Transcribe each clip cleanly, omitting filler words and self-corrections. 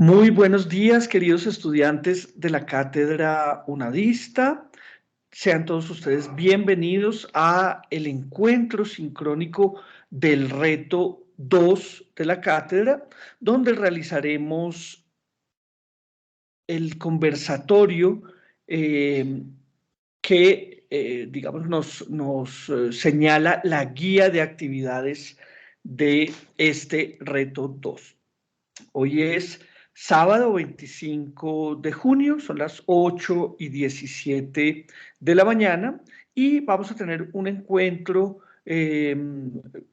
Muy buenos días, queridos estudiantes de la Cátedra UNADISTA. Sean todos ustedes bienvenidos a el encuentro sincrónico del reto 2 de la cátedra, donde realizaremos el conversatorio que, digamos, nos señala la guía de actividades de este reto 2. Hoy es sábado 25 de junio, son las 8:17 de la mañana y vamos a tener un encuentro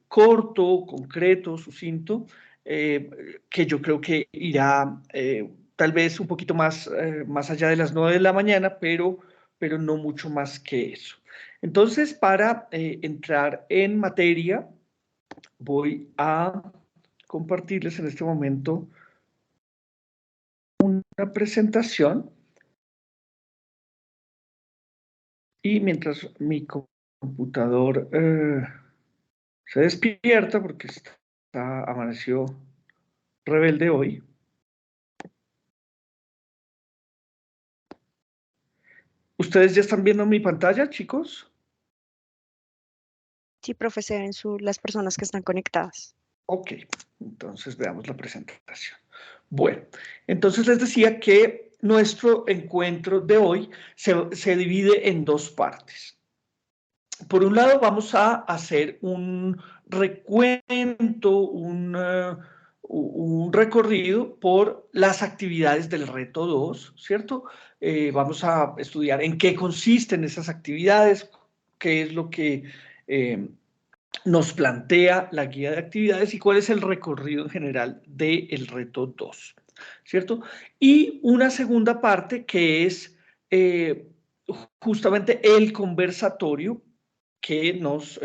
corto, concreto, sucinto, que yo creo que irá tal vez un poquito más allá de las 9 de la mañana, pero no mucho más que eso. Entonces, para entrar en materia, voy a compartirles en este momento una presentación y mientras mi computador se despierta porque amaneció rebelde hoy. ¿Ustedes ya están viendo mi pantalla, chicos? Sí, profe, se ven las personas que están conectadas. Ok, entonces veamos la presentación. Bueno, entonces les decía que nuestro encuentro de hoy se divide en dos partes. Por un lado, vamos a hacer un recuento, un recorrido por las actividades del reto 2, ¿cierto? Vamos a estudiar en qué consisten esas actividades, qué es lo que nos plantea la guía de actividades y cuál es el recorrido en general del reto 2, ¿cierto? Y una segunda parte que es justamente el conversatorio que nos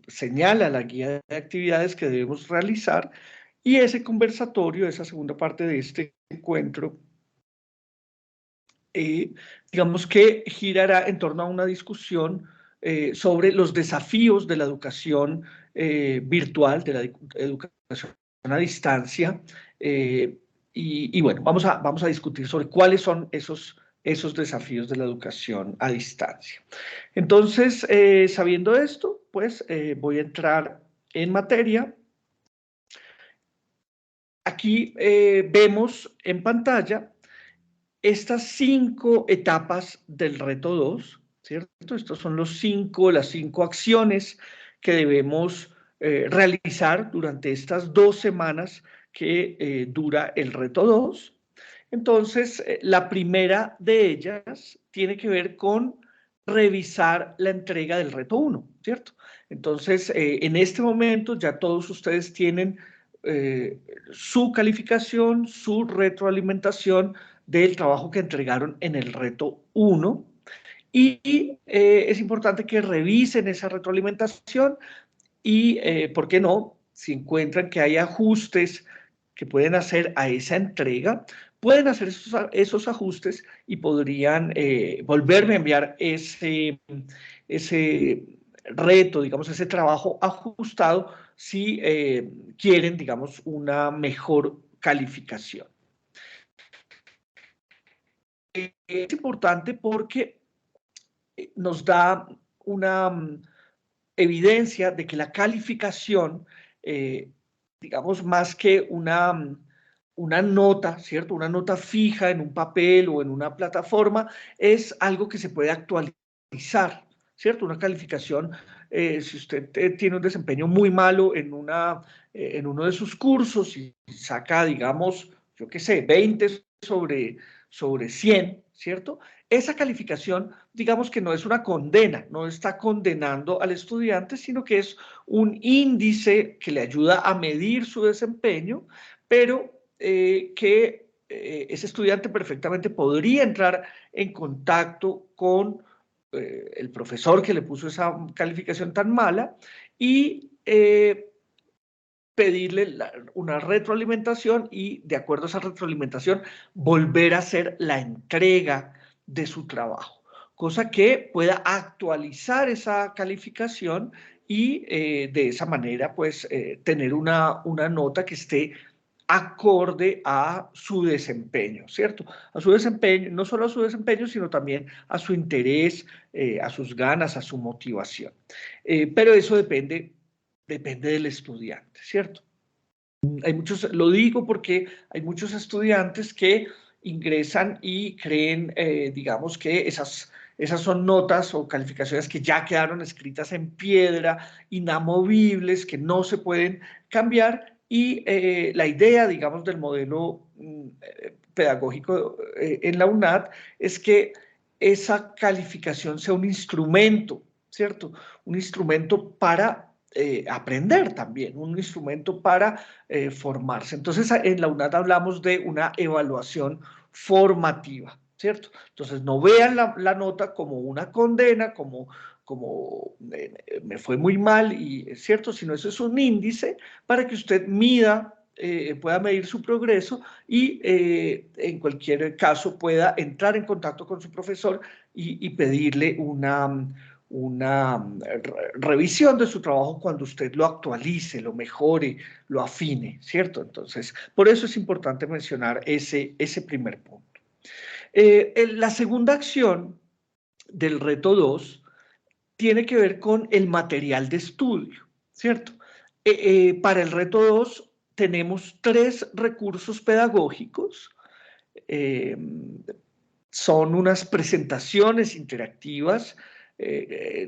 señala la guía de actividades que debemos realizar, y ese conversatorio, esa segunda parte de este encuentro, digamos que girará en torno a una discusión sobre los desafíos de la educación virtual, de la educación a distancia, y bueno, vamos a discutir sobre cuáles son esos desafíos de la educación a distancia. Entonces, sabiendo esto, pues voy a entrar en materia. Aquí vemos en pantalla estas 5 etapas del reto 2, ¿cierto? Estos son las 5 acciones que debemos realizar durante estas 2 semanas que dura el reto 2. Entonces, la primera de ellas tiene que ver con revisar la entrega del reto 1, ¿cierto? Entonces, en este momento ya todos ustedes tienen su calificación, su retroalimentación del trabajo que entregaron en el reto 1 y es importante que revisen esa retroalimentación y, ¿por qué no? Si encuentran que hay ajustes que pueden hacer a esa entrega, pueden hacer esos ajustes y podrían volverme a enviar ese reto, digamos, ese trabajo ajustado si quieren, digamos, una mejor calificación. Es importante porque nos da una evidencia de que la calificación, digamos, más que una nota, ¿cierto? Una nota fija en un papel o en una plataforma, es algo que se puede actualizar, ¿cierto? Una calificación, si usted tiene un desempeño muy malo en uno de sus cursos y saca, digamos, yo qué sé, 20 sobre 100, ¿cierto? Esa calificación, digamos que no es una condena, no está condenando al estudiante, sino que es un índice que le ayuda a medir su desempeño, pero que ese estudiante perfectamente podría entrar en contacto con el profesor que le puso esa calificación tan mala y pedirle una retroalimentación y de acuerdo a esa retroalimentación volver a hacer la entrega de su trabajo, cosa que pueda actualizar esa calificación y de esa manera pues tener una nota que esté acorde a su desempeño, ¿cierto? A su desempeño, no solo a su desempeño, sino también a su interés, a sus ganas, a su motivación. Pero eso depende del estudiante, ¿cierto? Hay muchos, lo digo porque hay muchos estudiantes que ingresan y creen, digamos, que esas son notas o calificaciones que ya quedaron escritas en piedra, inamovibles, que no se pueden cambiar. Y la idea, digamos, del modelo pedagógico en la UNAD es que esa calificación sea un instrumento, ¿cierto? Un instrumento para aprender también, un instrumento para formarse. Entonces, en la UNAD hablamos de una evaluación formativa, ¿cierto? Entonces, no vean la nota como una condena, como me fue muy mal, y ¿cierto? Sino eso es un índice para que usted mida, pueda medir su progreso y en cualquier caso pueda entrar en contacto con su profesor y pedirle una revisión de su trabajo cuando usted lo actualice, lo mejore, lo afine, ¿cierto? Entonces, por eso es importante mencionar ese primer punto. La segunda acción del reto 2 tiene que ver con el material de estudio, ¿cierto? Para el reto 2 tenemos 3 recursos pedagógicos. Son unas presentaciones interactivas,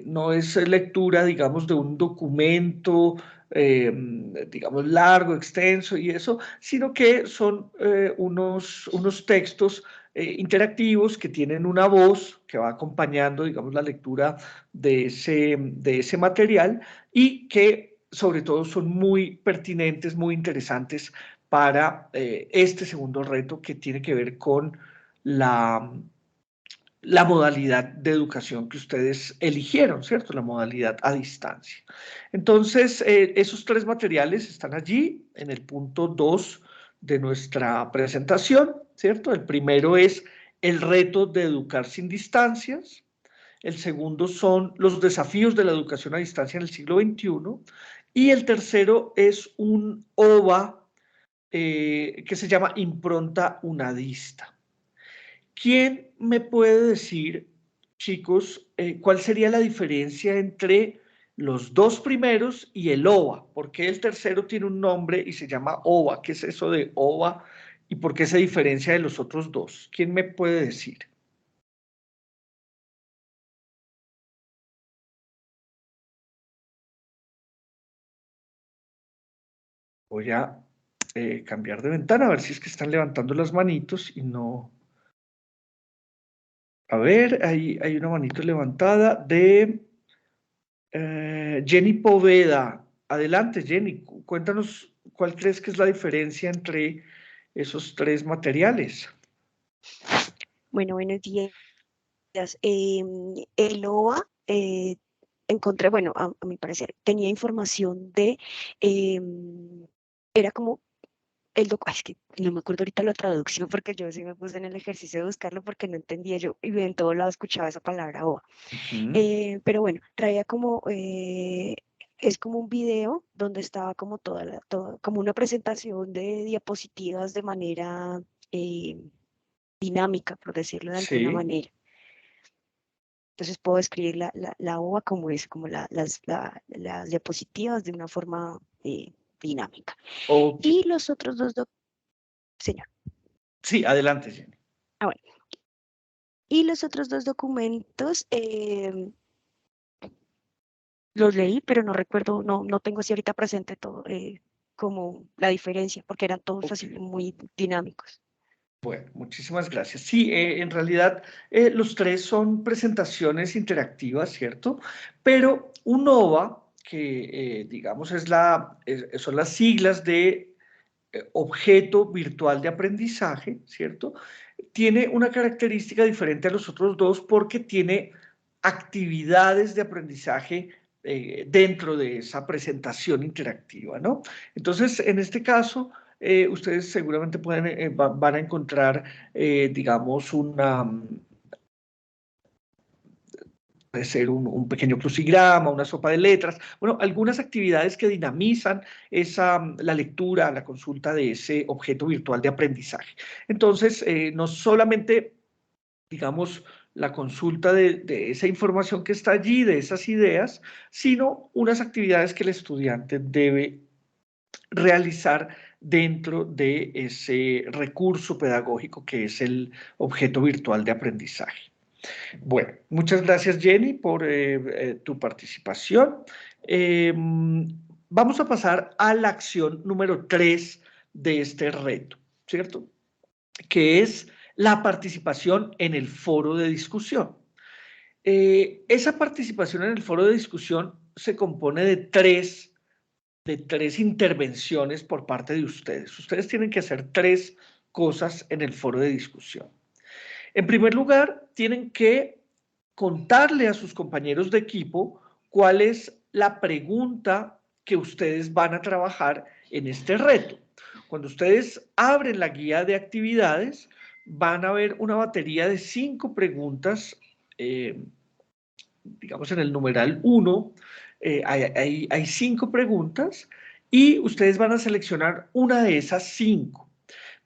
no es lectura, digamos, de un documento, digamos, largo, extenso y eso, sino que son unos textos interactivos que tienen una voz que va acompañando, digamos, la lectura de ese material y que sobre todo son muy pertinentes, muy interesantes para este segundo reto que tiene que ver con la, la modalidad de educación que ustedes eligieron, ¿cierto? La modalidad a distancia. Entonces, esos 3 materiales están allí en el punto 2 de nuestra presentación, ¿cierto? El primero es el reto de educar sin distancias. El segundo son los desafíos de la educación a distancia en el siglo XXI. Y el tercero es un OVA que se llama Impronta Unadista. ¿Quién me puede decir, chicos, cuál sería la diferencia entre los 2 primeros y el OVA? ¿Por qué el tercero tiene un nombre y se llama OVA? ¿Qué es eso de OVA? ¿Y por qué se diferencia de los otros 2? ¿Quién me puede decir? Voy a cambiar de ventana a ver si es que están levantando las manitos y no... A ver, hay una manito levantada de Jenny Poveda. Adelante, Jenny, cuéntanos cuál crees que es la diferencia entre esos 3 materiales. Bueno, buenos días. El OVA, encontré, bueno, a mi parecer, tenía información de, era como es que no me acuerdo ahorita la traducción porque yo sí me puse en el ejercicio de buscarlo porque no entendía yo y en todo lado escuchaba esa palabra OVA. Pero bueno, traía como, es como un video donde estaba como como una presentación de diapositivas de manera dinámica, por decirlo de alguna Sí, manera. Entonces puedo escribir la OVA como es, como las diapositivas de una forma dinámica. ok. Y los otros dos, señor. Sí, adelante, Jenny. Ah, bueno. Y los otros 2 documentos los leí, pero no recuerdo, no tengo así ahorita presente todo, como la diferencia, porque eran todos así Okay. muy dinámicos. Bueno, muchísimas gracias. Sí, en realidad los 3 son presentaciones interactivas, ¿cierto? Pero un OVA, que digamos son las siglas de objeto virtual de aprendizaje, ¿cierto? Tiene una característica diferente a los otros 2 porque tiene actividades de aprendizaje dentro de esa presentación interactiva, ¿no? Entonces, en este caso, ustedes seguramente van a encontrar, digamos, puede ser un pequeño crucigrama, una sopa de letras, bueno, algunas actividades que dinamizan la lectura, la consulta de ese objeto virtual de aprendizaje. Entonces, no solamente, digamos, la consulta de esa información que está allí, de esas ideas, sino unas actividades que el estudiante debe realizar dentro de ese recurso pedagógico que es el objeto virtual de aprendizaje. Bueno, muchas gracias Jenny por tu participación. Vamos a pasar a la acción número 3 de este reto, ¿cierto? Que es la participación en el foro de discusión. Esa participación en el foro de discusión se compone de tres intervenciones por parte de ustedes. Ustedes tienen que hacer 3 cosas en el foro de discusión. En primer lugar, tienen que contarle a sus compañeros de equipo cuál es la pregunta que ustedes van a trabajar en este reto. Cuando ustedes abren la guía de actividades, van a ver una batería de 5 preguntas, digamos en el numeral 1, hay 5 preguntas y ustedes van a seleccionar una de esas 5.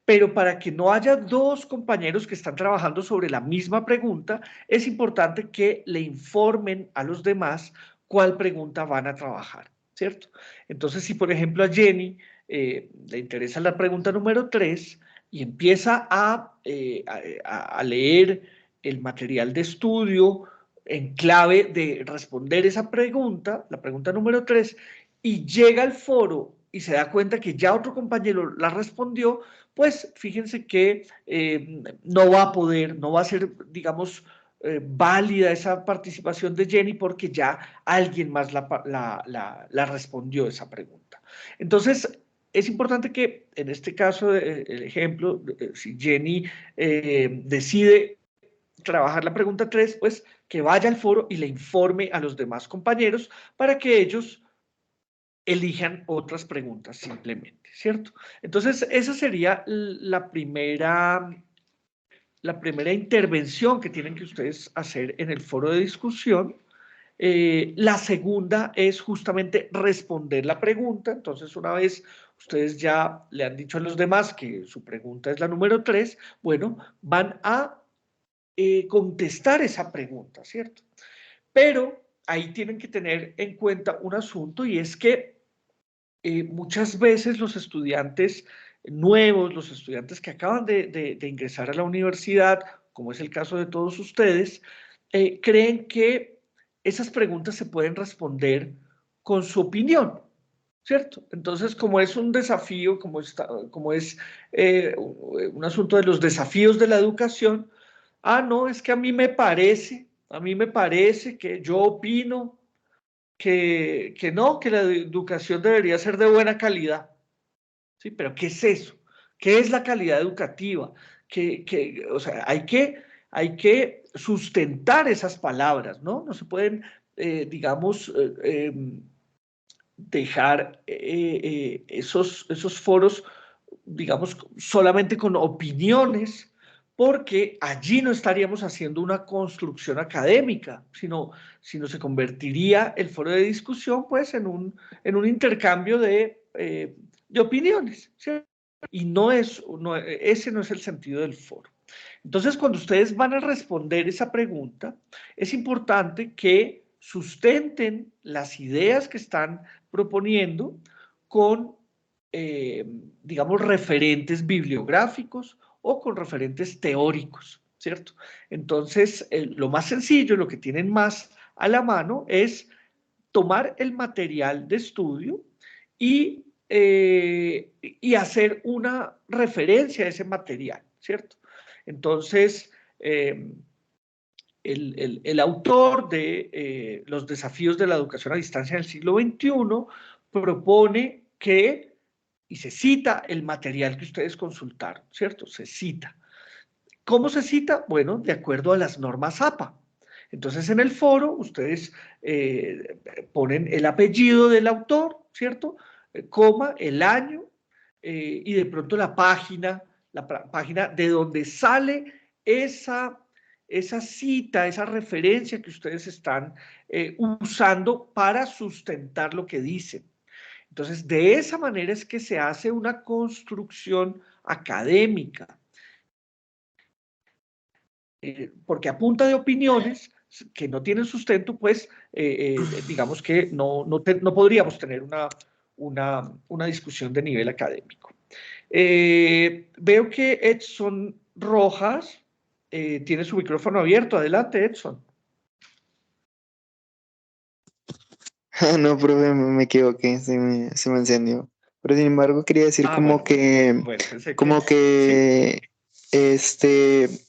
Pero para que no haya 2 compañeros que están trabajando sobre la misma pregunta, es importante que le informen a los demás cuál pregunta van a trabajar, ¿cierto? Entonces, si por ejemplo a Jenny le interesa la pregunta número 3 y empieza a leer el material de estudio en clave de responder esa pregunta, la pregunta número 3, y llega al foro y se da cuenta que ya otro compañero la respondió, pues fíjense que no va a poder, no va a ser, digamos, válida esa participación de Jenny porque ya alguien más la respondió esa pregunta. Entonces, es importante que en este caso, el ejemplo, si Jenny decide trabajar la pregunta 3, pues que vaya al foro y le informe a los demás compañeros para que ellos elijan otras preguntas simplemente, ¿cierto? Entonces, esa sería la primera intervención que tienen que ustedes hacer en el foro de discusión. La segunda es justamente responder la pregunta. Entonces, una vez ustedes ya le han dicho a los demás que su pregunta es la número 3, bueno, van a contestar esa pregunta, ¿cierto? Pero ahí tienen que tener en cuenta un asunto y es que muchas veces los estudiantes nuevos, los estudiantes que acaban de ingresar a la universidad, como es el caso de todos ustedes, creen que esas preguntas se pueden responder con su opinión, ¿cierto? Entonces, como es un desafío, como es un asunto de los desafíos de la educación, no, es que a mí me parece que yo opino que no, que la educación debería ser de buena calidad. ¿Sí? Pero ¿qué es eso? ¿Qué es la calidad educativa? O sea, hay que sustentar esas palabras, ¿no? No se pueden, digamos, dejar esos foros, digamos, solamente con opiniones, porque allí no estaríamos haciendo una construcción académica, sino se convertiría el foro de discusión, pues, en un intercambio de opiniones, ¿cierto? Y ese no es el sentido del foro. Entonces, cuando ustedes van a responder esa pregunta, es importante que sustenten las ideas que están proponiendo con, digamos, referentes bibliográficos o con referentes teóricos, ¿cierto? Entonces, lo más sencillo, lo que tienen más a la mano es tomar el material de estudio y hacer una referencia a ese material, ¿cierto? Entonces, el autor de Los desafíos de la educación a distancia en el siglo XXI propone que, y se cita el material que ustedes consultaron, ¿cierto? Se cita. ¿Cómo se cita? Bueno, de acuerdo a las normas APA. Entonces, en el foro, ustedes ponen el apellido del autor, ¿cierto? Coma, el año, y de pronto la página de donde sale esa cita, esa referencia que ustedes están usando para sustentar lo que dicen. Entonces, de esa manera es que se hace una construcción académica, porque a punta de opiniones que no tienen sustento, pues digamos que no podríamos tener una discusión de nivel académico. Veo que Edson Rojas tiene su micrófono abierto. Adelante, Edson. No, profe, me equivoqué, se me encendió. Pero sin embargo quería decir Bueno, pensé que sí.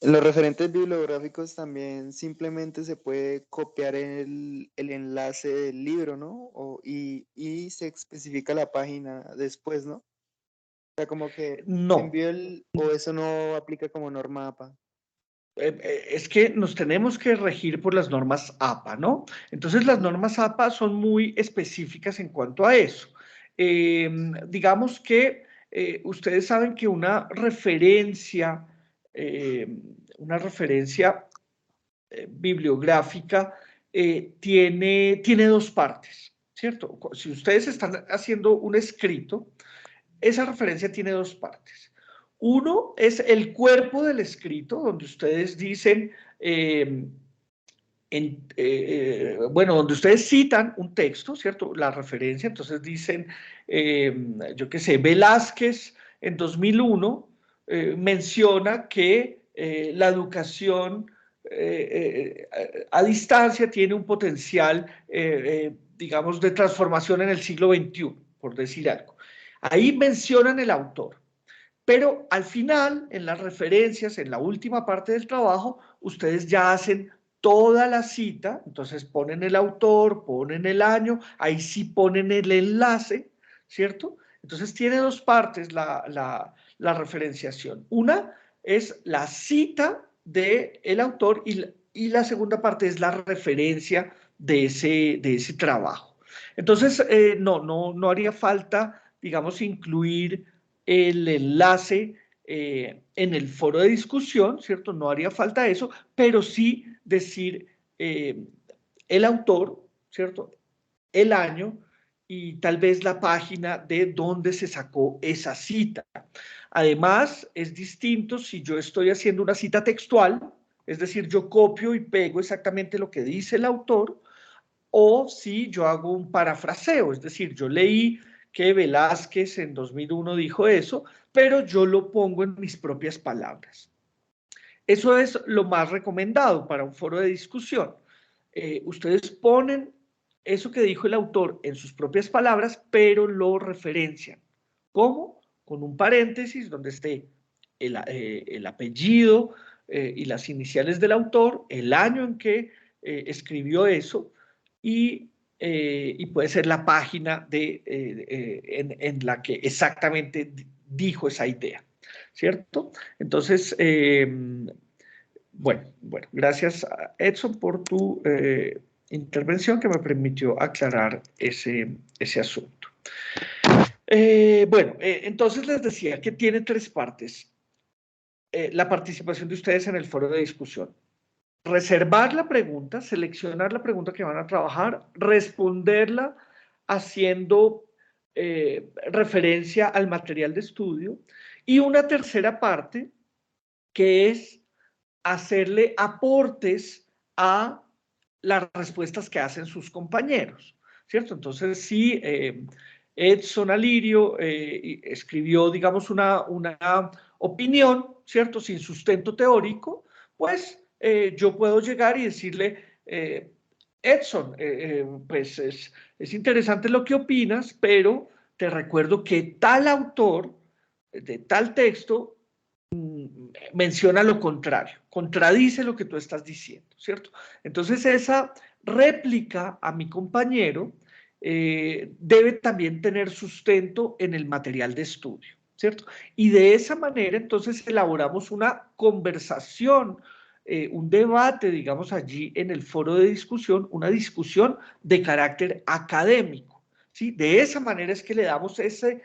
Los referentes bibliográficos también simplemente se puede copiar el enlace del libro, ¿no? Y se especifica la página después, ¿no? O sea, como que no. envío o eso no aplica como norma APA. Es que nos tenemos que regir por las normas APA, ¿no? Entonces las normas APA son muy específicas en cuanto a eso. Digamos que ustedes saben que una referencia bibliográfica tiene dos partes, ¿cierto? Si ustedes están haciendo un escrito, esa referencia tiene dos partes. Uno es el cuerpo del escrito, donde ustedes dicen, bueno, donde ustedes citan un texto, ¿cierto? La referencia, entonces dicen, yo qué sé, Velázquez en 2001 menciona que la educación a distancia tiene un potencial, digamos, de transformación en el siglo XXI, por decir algo. Ahí mencionan el autor, pero al final, en las referencias, en la última parte del trabajo, ustedes ya hacen toda la cita, entonces ponen el autor, ponen el año, ahí sí ponen el enlace, ¿cierto? Entonces tiene dos partes la referenciación. Una es la cita del autor y la segunda parte es la referencia de ese trabajo. Entonces, no haría falta, digamos, incluir el enlace en el foro de discusión, ¿cierto? No haría falta eso, pero sí decir el autor, ¿cierto? El año y tal vez la página de donde se sacó esa cita. Además, es distinto si yo estoy haciendo una cita textual, es decir, yo copio y pego exactamente lo que dice el autor, o si yo hago un parafraseo, es decir, yo leí que Velázquez en 2001 dijo eso, pero yo lo pongo en mis propias palabras. Eso es lo más recomendado para un foro de discusión. Ustedes ponen eso que dijo el autor en sus propias palabras, pero lo referencian. ¿Cómo? Con un paréntesis donde esté el apellido y las iniciales del autor, el año en que escribió eso y puede ser la página en la que exactamente dijo esa idea, ¿cierto? Entonces, bueno, gracias Edson por tu intervención que me permitió aclarar ese asunto. Entonces les decía que tiene tres partes. La participación de ustedes en el foro de discusión. Reservar la pregunta, seleccionar la pregunta que van a trabajar, responderla haciendo referencia al material de estudio y una tercera parte que es hacerle aportes a las respuestas que hacen sus compañeros, ¿cierto? Entonces, si Edson Alirio escribió, digamos, una opinión, ¿cierto? Sin sustento teórico, pues yo puedo llegar y decirle, Edson, pues es interesante lo que opinas, pero te recuerdo que tal autor de tal texto menciona lo contrario, contradice lo que tú estás diciendo, ¿cierto? Entonces esa réplica a mi compañero debe también tener sustento en el material de estudio, ¿cierto? Y de esa manera entonces elaboramos una conversación, un debate, digamos, allí en el foro de discusión, una discusión de carácter académico, ¿sí? De esa manera es que le damos ese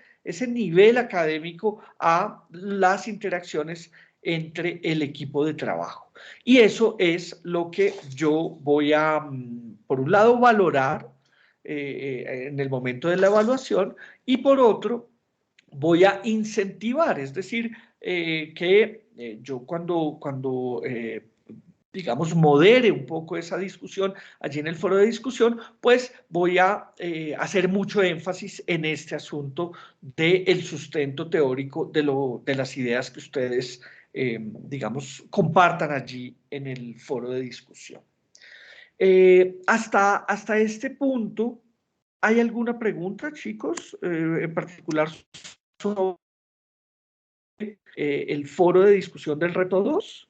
nivel académico a las interacciones entre el equipo de trabajo. Y eso es lo que yo voy a, por un lado, valorar en el momento de la evaluación y por otro, voy a incentivar, es decir, que yo cuando digamos, modere un poco esa discusión allí en el foro de discusión, pues voy a hacer mucho énfasis en este asunto del sustento teórico de las ideas que ustedes, digamos, compartan allí en el foro de discusión. Hasta este punto, ¿hay alguna pregunta, chicos, en particular sobre el foro de discusión del reto 2?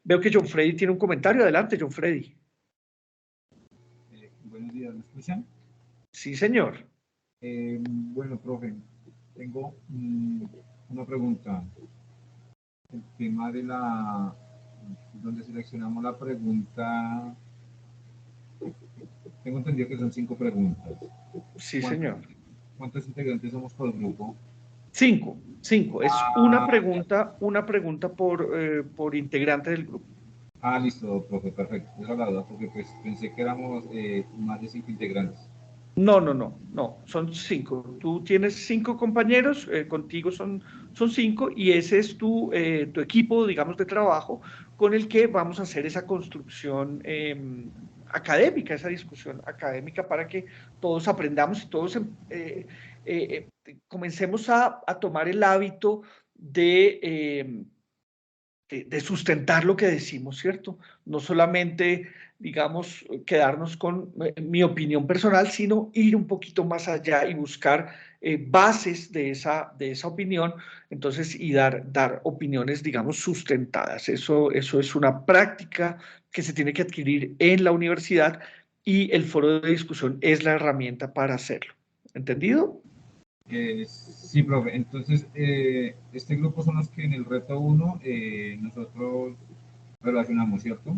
Veo que John Freddy tiene un comentario. Adelante, John Freddy. Buenos días, ¿me escuchan? Sí, señor. Bueno, profe, tengo una pregunta. El tema de donde seleccionamos la pregunta, tengo entendido que son 5 preguntas. Sí, señor. ¿Cuántos integrantes somos por grupo? 5. Es una pregunta por integrante del grupo. Listo, profe, perfecto. Esa es la duda, porque pues pensé que éramos más de 5 integrantes. No, son 5. Tú tienes 5 compañeros, contigo son 5 y ese es tu equipo, digamos, de trabajo con el que vamos a hacer esa construcción académica, esa discusión académica para que todos aprendamos y todos comencemos a tomar el hábito de sustentar lo que decimos, ¿cierto? No solamente, digamos, quedarnos con mi opinión personal, sino ir un poquito más allá y buscar bases de esa opinión, entonces, y dar opiniones, digamos, sustentadas. Eso es una práctica que se tiene que adquirir en la universidad y el foro de discusión es la herramienta para hacerlo. ¿Entendido? Sí, profe. Entonces, este grupo son los que en el reto 1 nosotros relacionamos, ¿cierto?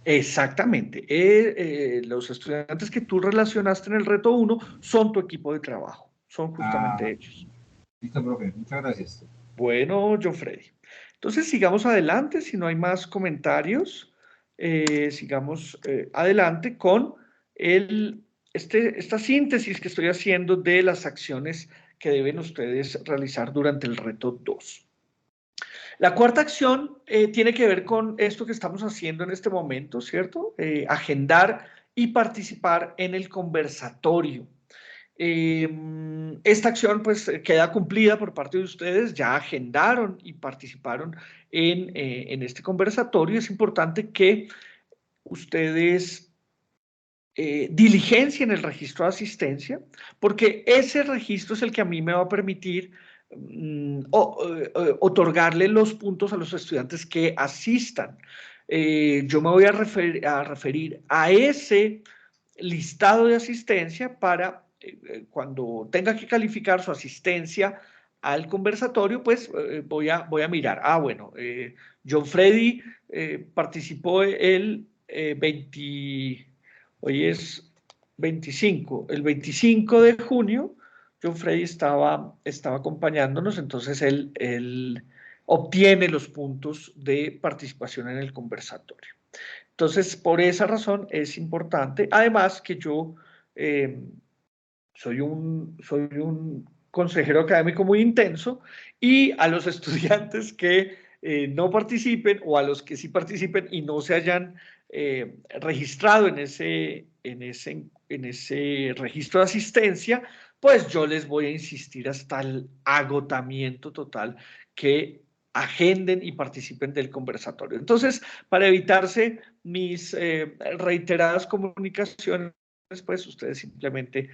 Exactamente. Los estudiantes que tú relacionaste en el reto 1 son tu equipo de trabajo. Son justamente ellos. Listo, profe. Muchas gracias. Bueno, John Freddy. Entonces, sigamos adelante. Si no hay más comentarios, sigamos adelante con esta síntesis que estoy haciendo de las acciones que deben ustedes realizar durante el reto 2. La cuarta acción tiene que ver con esto que estamos haciendo en este momento, ¿cierto? Agendar y participar en el conversatorio. Esta acción pues queda cumplida por parte de ustedes, ya agendaron y participaron en este conversatorio. Es importante que ustedes diligencien el registro de asistencia, porque ese registro es el que a mí me va a permitir otorgarle los puntos a los estudiantes que asistan. Yo me voy a referir a ese listado de asistencia para cuando tenga que calificar su asistencia al conversatorio, pues voy a mirar. Bueno, John Freddy participó el 20, hoy es 25, el 25 de junio, John Freddy estaba acompañándonos, entonces él obtiene los puntos de participación en el conversatorio. Entonces, por esa razón es importante, además que yo soy un consejero académico muy intenso y a los estudiantes que no participen o a los que sí participen y no se hayan registrado en ese registro de asistencia, pues yo les voy a insistir hasta el agotamiento total que agenden y participen del conversatorio. Entonces, para evitarse mis reiteradas comunicaciones, pues ustedes simplemente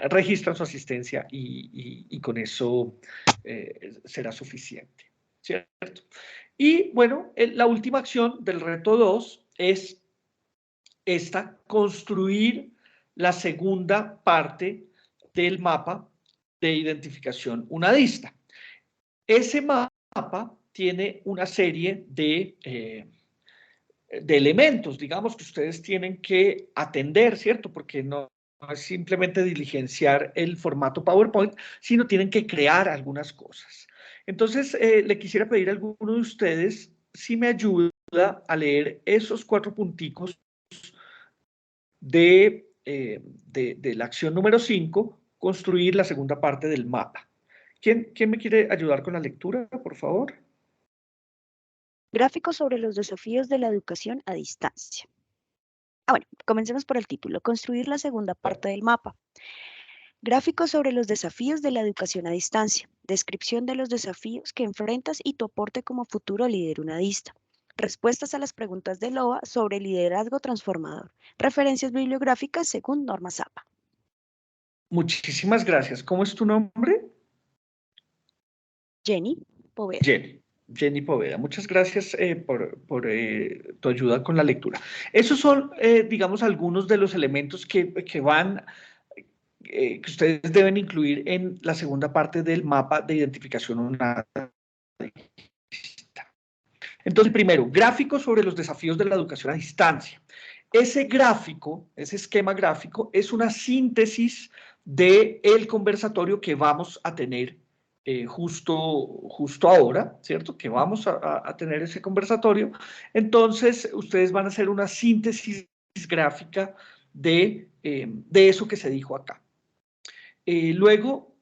registran su asistencia y con eso será suficiente, ¿cierto? Y bueno, la última acción del reto 2 es construir la segunda parte del mapa de identificación unadista. Ese mapa tiene una serie de elementos, digamos, que ustedes tienen que atender, ¿cierto? Porque no es simplemente diligenciar el formato PowerPoint, sino tienen que crear algunas cosas. Entonces, le quisiera pedir a alguno de ustedes si me ayuda a leer esos 4 punticos de la acción número 5, construir la segunda parte del mapa. ¿Quién me quiere ayudar con la lectura, por favor? Gráficos sobre los desafíos de la educación a distancia. Bueno, comencemos por el título. Construir la segunda parte del mapa. Gráficos sobre los desafíos de la educación a distancia. Descripción de los desafíos que enfrentas y tu aporte como futuro líder unadista. Respuestas a las preguntas de Loa sobre liderazgo transformador. Referencias bibliográficas según Norma Zappa. Muchísimas gracias. ¿Cómo es tu nombre? Jenny Poveda. Jenny Poveda. Muchas gracias por tu ayuda con la lectura. Esos son, digamos, algunos de los elementos que ustedes deben incluir en la segunda parte del mapa de identificación unadista. Entonces, primero, gráfico sobre los desafíos de la educación a distancia. Ese gráfico, ese esquema gráfico, es una síntesis del conversatorio que vamos a tener justo ahora, ¿cierto? Que vamos a tener ese conversatorio. Entonces, ustedes van a hacer una síntesis gráfica de eso que se dijo acá. Luego,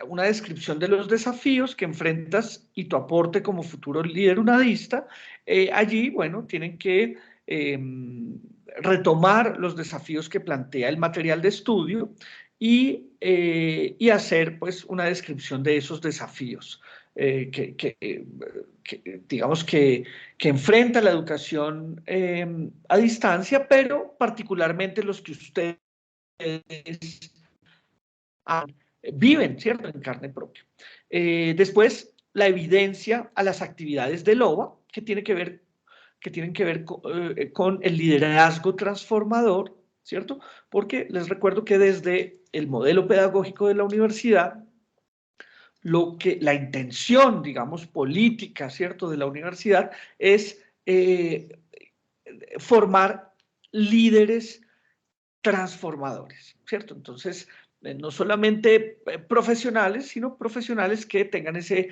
una descripción de los desafíos que enfrentas y tu aporte como futuro líder unadista. Allí, bueno, tienen que retomar los desafíos que plantea el material de estudio y hacer, pues, una descripción de esos desafíos digamos que enfrenta la educación a distancia, pero particularmente los que ustedes viven, ¿cierto?, en carne propia. Después, la evidencia a las actividades de LOA, que tienen que ver con el liderazgo transformador, ¿cierto? Porque les recuerdo que desde el modelo pedagógico de la universidad, la intención, digamos, política, ¿cierto?, de la universidad es formar líderes transformadores, ¿cierto? Entonces, no solamente profesionales, sino profesionales que tengan ese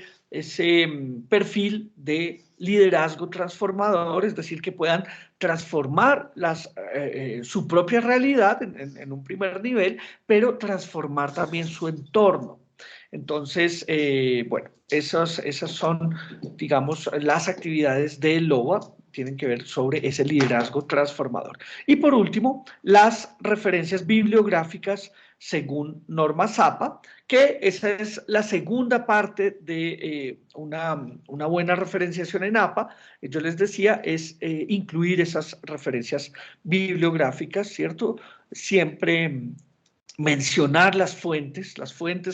perfil de liderazgo transformador, es decir, que puedan transformar su propia realidad en un primer nivel, pero transformar también su entorno. Entonces, bueno, esas son, digamos, las actividades de LOA, tienen que ver sobre ese liderazgo transformador. Y por último, las referencias bibliográficas según Norma Zappa, que esa es la segunda parte de una buena referenciación en APA. Yo les decía, es incluir esas referencias bibliográficas, ¿cierto? Siempre mencionar las fuentes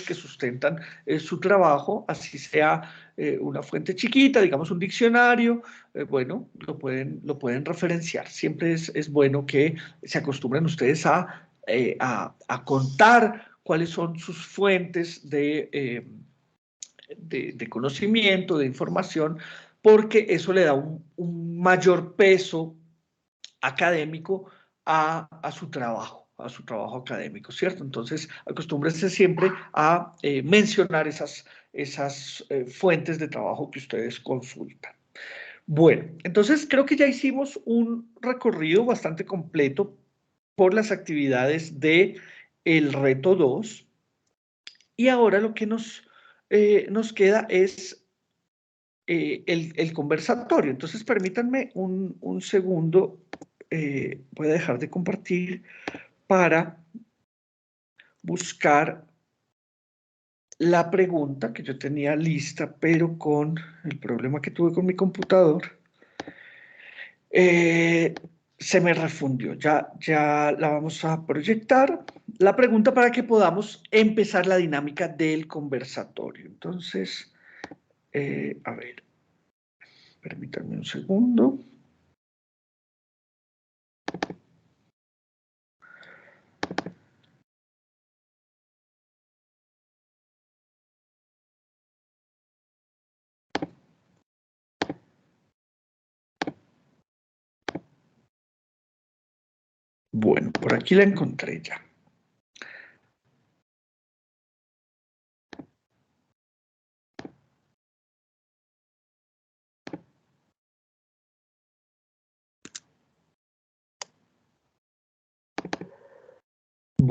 que sustentan su trabajo, así sea una fuente chiquita, digamos un diccionario, bueno, lo pueden referenciar. Siempre es bueno que se acostumbren ustedes a contar cuáles son sus fuentes de conocimiento, de información, porque eso le da un mayor peso académico a su trabajo académico, ¿cierto? Entonces, acostúmbrense siempre a mencionar esas fuentes de trabajo que ustedes consultan. Bueno, entonces creo que ya hicimos un recorrido bastante completo por las actividades de el reto 2 y ahora lo que nos queda es el conversatorio. Entonces, permítanme un segundo. Voy a dejar de compartir para buscar la pregunta que yo tenía lista, pero con el problema que tuve con mi computador, se me refundió. Ya la vamos a proyectar. La pregunta para que podamos empezar la dinámica del conversatorio. Entonces, a ver, permítanme un segundo. Bueno, por aquí la encontré ya.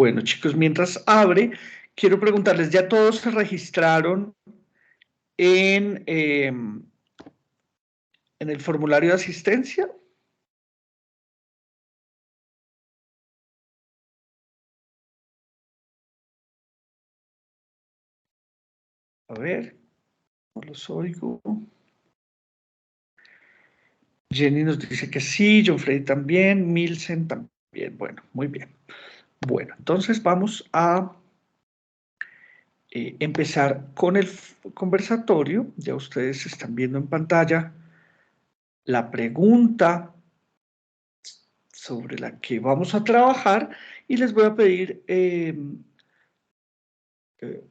Bueno, chicos, mientras abre, quiero preguntarles, ¿ya todos se registraron en el formulario de asistencia? A ver, no los oigo. Jenny nos dice que sí, John Freddy también, Milsen también. Bueno, muy bien. Bueno, entonces vamos a empezar con el conversatorio. Ya ustedes están viendo en pantalla la pregunta sobre la que vamos a trabajar y les voy a pedir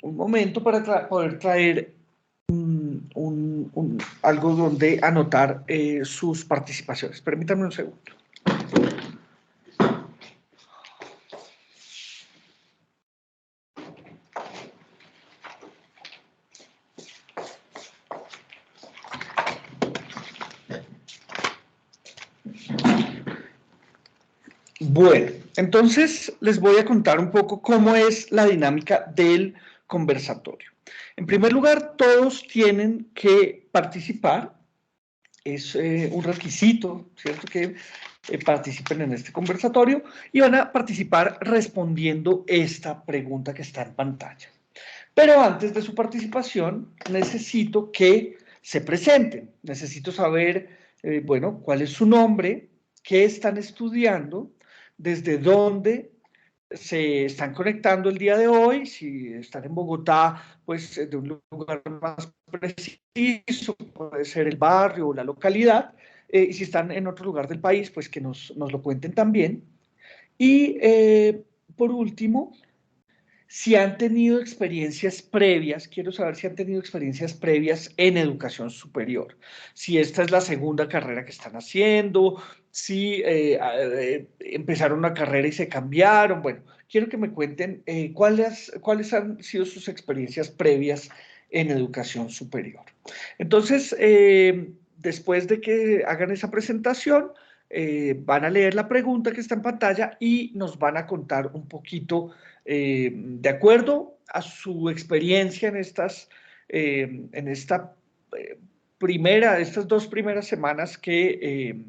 un momento para poder traer algo donde anotar sus participaciones. Permítanme un segundo. Bueno, entonces les voy a contar un poco cómo es la dinámica del conversatorio. En primer lugar, todos tienen que participar. Es un requisito, ¿cierto?, que participen en este conversatorio y van a participar respondiendo esta pregunta que está en pantalla. Pero antes de su participación, necesito que se presenten. Necesito saber, bueno, cuál es su nombre, qué están estudiando, desde dónde se están conectando el día de hoy. Si están en Bogotá, pues de un lugar más preciso, puede ser el barrio o la localidad, y si están en otro lugar del país, pues que nos lo cuenten también. Y por último, si han tenido experiencias previas, quiero saber si han tenido experiencias previas en educación superior, si esta es la segunda carrera que están haciendo, si empezaron una carrera y se cambiaron. Bueno, quiero que me cuenten cuáles han sido sus experiencias previas en educación superior. Entonces, después de que hagan esa presentación, van a leer la pregunta que está en pantalla y nos van a contar un poquito de acuerdo a su experiencia en estas dos primeras semanas que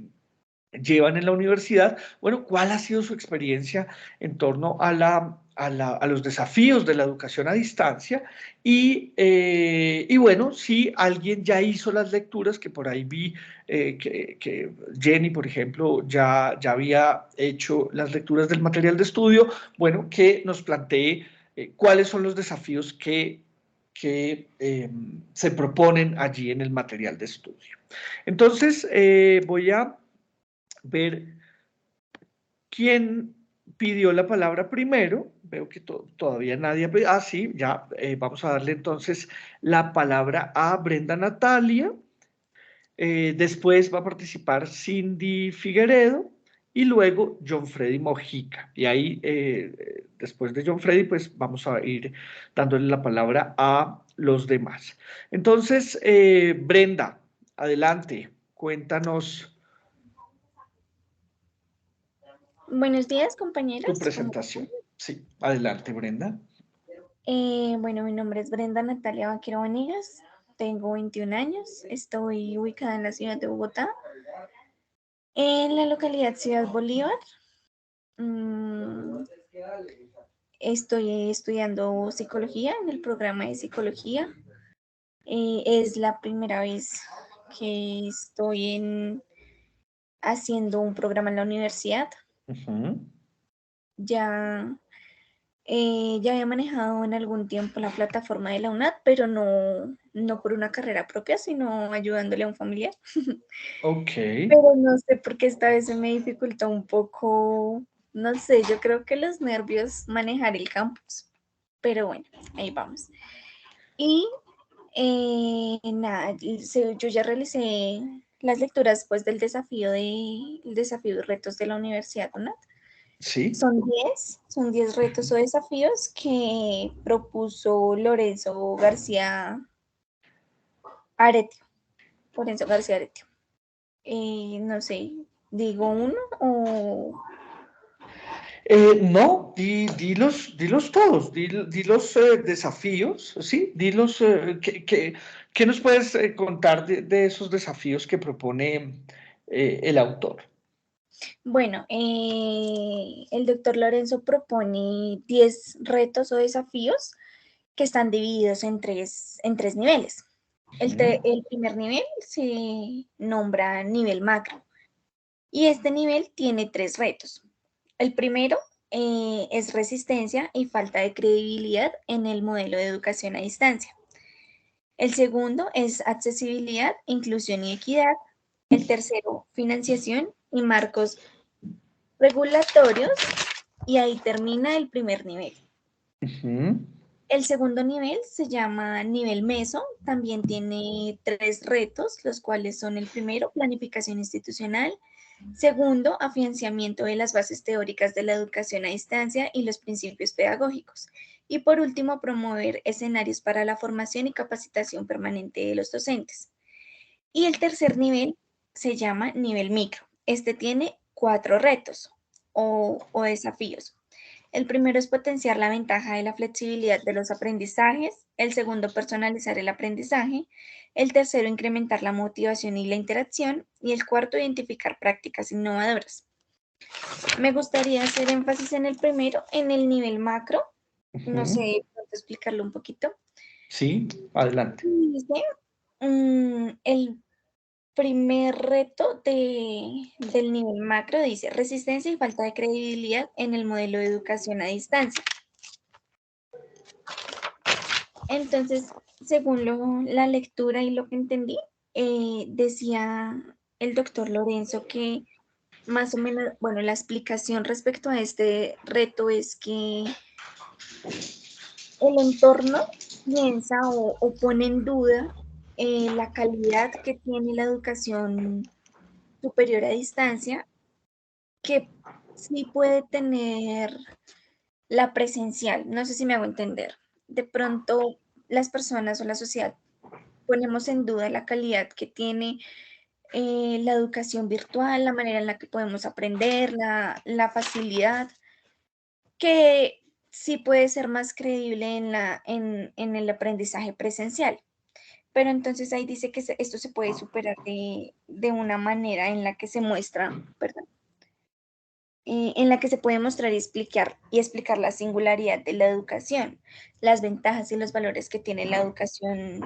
llevan en la universidad. Bueno, ¿cuál ha sido su experiencia en torno a los desafíos de la educación a distancia? Y bueno, si alguien ya hizo las lecturas, que por ahí vi que Jenny, por ejemplo, ya había hecho las lecturas del material de estudio, bueno, que nos plantee cuáles son los desafíos que se proponen allí en el material de estudio. Entonces, voy a ver quién pidió la palabra primero. Veo que todavía nadie ha pedido. Ah, sí, ya vamos a darle entonces la palabra a Brenda Natalia. Después va a participar Cindy Figueredo y luego John Freddy Mojica. Y ahí, después de John Freddy, pues vamos a ir dándole la palabra a los demás. Entonces, Brenda, adelante, cuéntanos Buenos días, tu compañeros. presentación. Sí, adelante, Brenda. Bueno, mi nombre es Brenda Natalia Vaquero Vanegas, tengo 21 años, estoy ubicada en la ciudad de Bogotá, en la localidad Ciudad Bolívar. Estoy estudiando psicología en el programa de psicología. Es la primera vez que estoy haciendo un programa en la universidad. Ya había manejado en algún tiempo la plataforma de la UNAD, pero no por una carrera propia, sino ayudándole a un familiar. Ok. Pero no sé por qué esta vez se me dificultó un poco, no sé, yo creo que los nervios manejar el campus. Pero bueno, ahí vamos. Y nada, yo ya realicé las lecturas pues del desafío y retos de la Universidad UNAD. Sí. Son 10 retos o desafíos que propuso Lorenzo García Aretio. No sé, digo uno o... No, dilos todos, di los desafíos, ¿sí? ¿Qué nos puedes contar de esos desafíos que propone el autor? Bueno, el doctor Lorenzo propone 10 retos o desafíos que están divididos en tres niveles. El primer nivel se nombra nivel macro y este nivel tiene 3 retos. El primero es resistencia y falta de credibilidad en el modelo de educación a distancia. El segundo es accesibilidad, inclusión y equidad. El tercero, financiación y marcos regulatorios. Y ahí termina el primer nivel. El segundo nivel se llama nivel meso, también tiene 3 retos, los cuales son: el primero, planificación institucional; segundo, afianzamiento de las bases teóricas de la educación a distancia y los principios pedagógicos; y por último, promover escenarios para la formación y capacitación permanente de los docentes. Y el tercer nivel se llama nivel micro. Este tiene 4 retos o desafíos. El primero es potenciar la ventaja de la flexibilidad de los aprendizajes. El segundo, personalizar el aprendizaje. El tercero, incrementar la motivación y la interacción. Y el cuarto, identificar prácticas innovadoras. Me gustaría hacer énfasis en el primero, en el nivel macro. No sé, ¿puedo explicarlo un poquito? Sí, adelante. Dice, el primer reto del nivel macro dice: resistencia y falta de credibilidad en el modelo de educación a distancia. Entonces, según la lectura y lo que entendí, decía el doctor Lorenzo que más o menos, bueno, la explicación respecto a este reto es que el entorno piensa o pone en duda la calidad que tiene la educación superior a distancia, que sí puede tener la presencial. No sé si me hago entender. De pronto, las personas o la sociedad ponemos en duda la calidad que tiene la educación virtual, la manera en la que podemos aprender, la facilidad, que sí puede ser más creíble en el aprendizaje presencial. Pero entonces ahí dice que esto se puede superar de una manera en la que se muestra, perdón, en la que se puede mostrar y explicar la singularidad de la educación, las ventajas y los valores que tiene la educación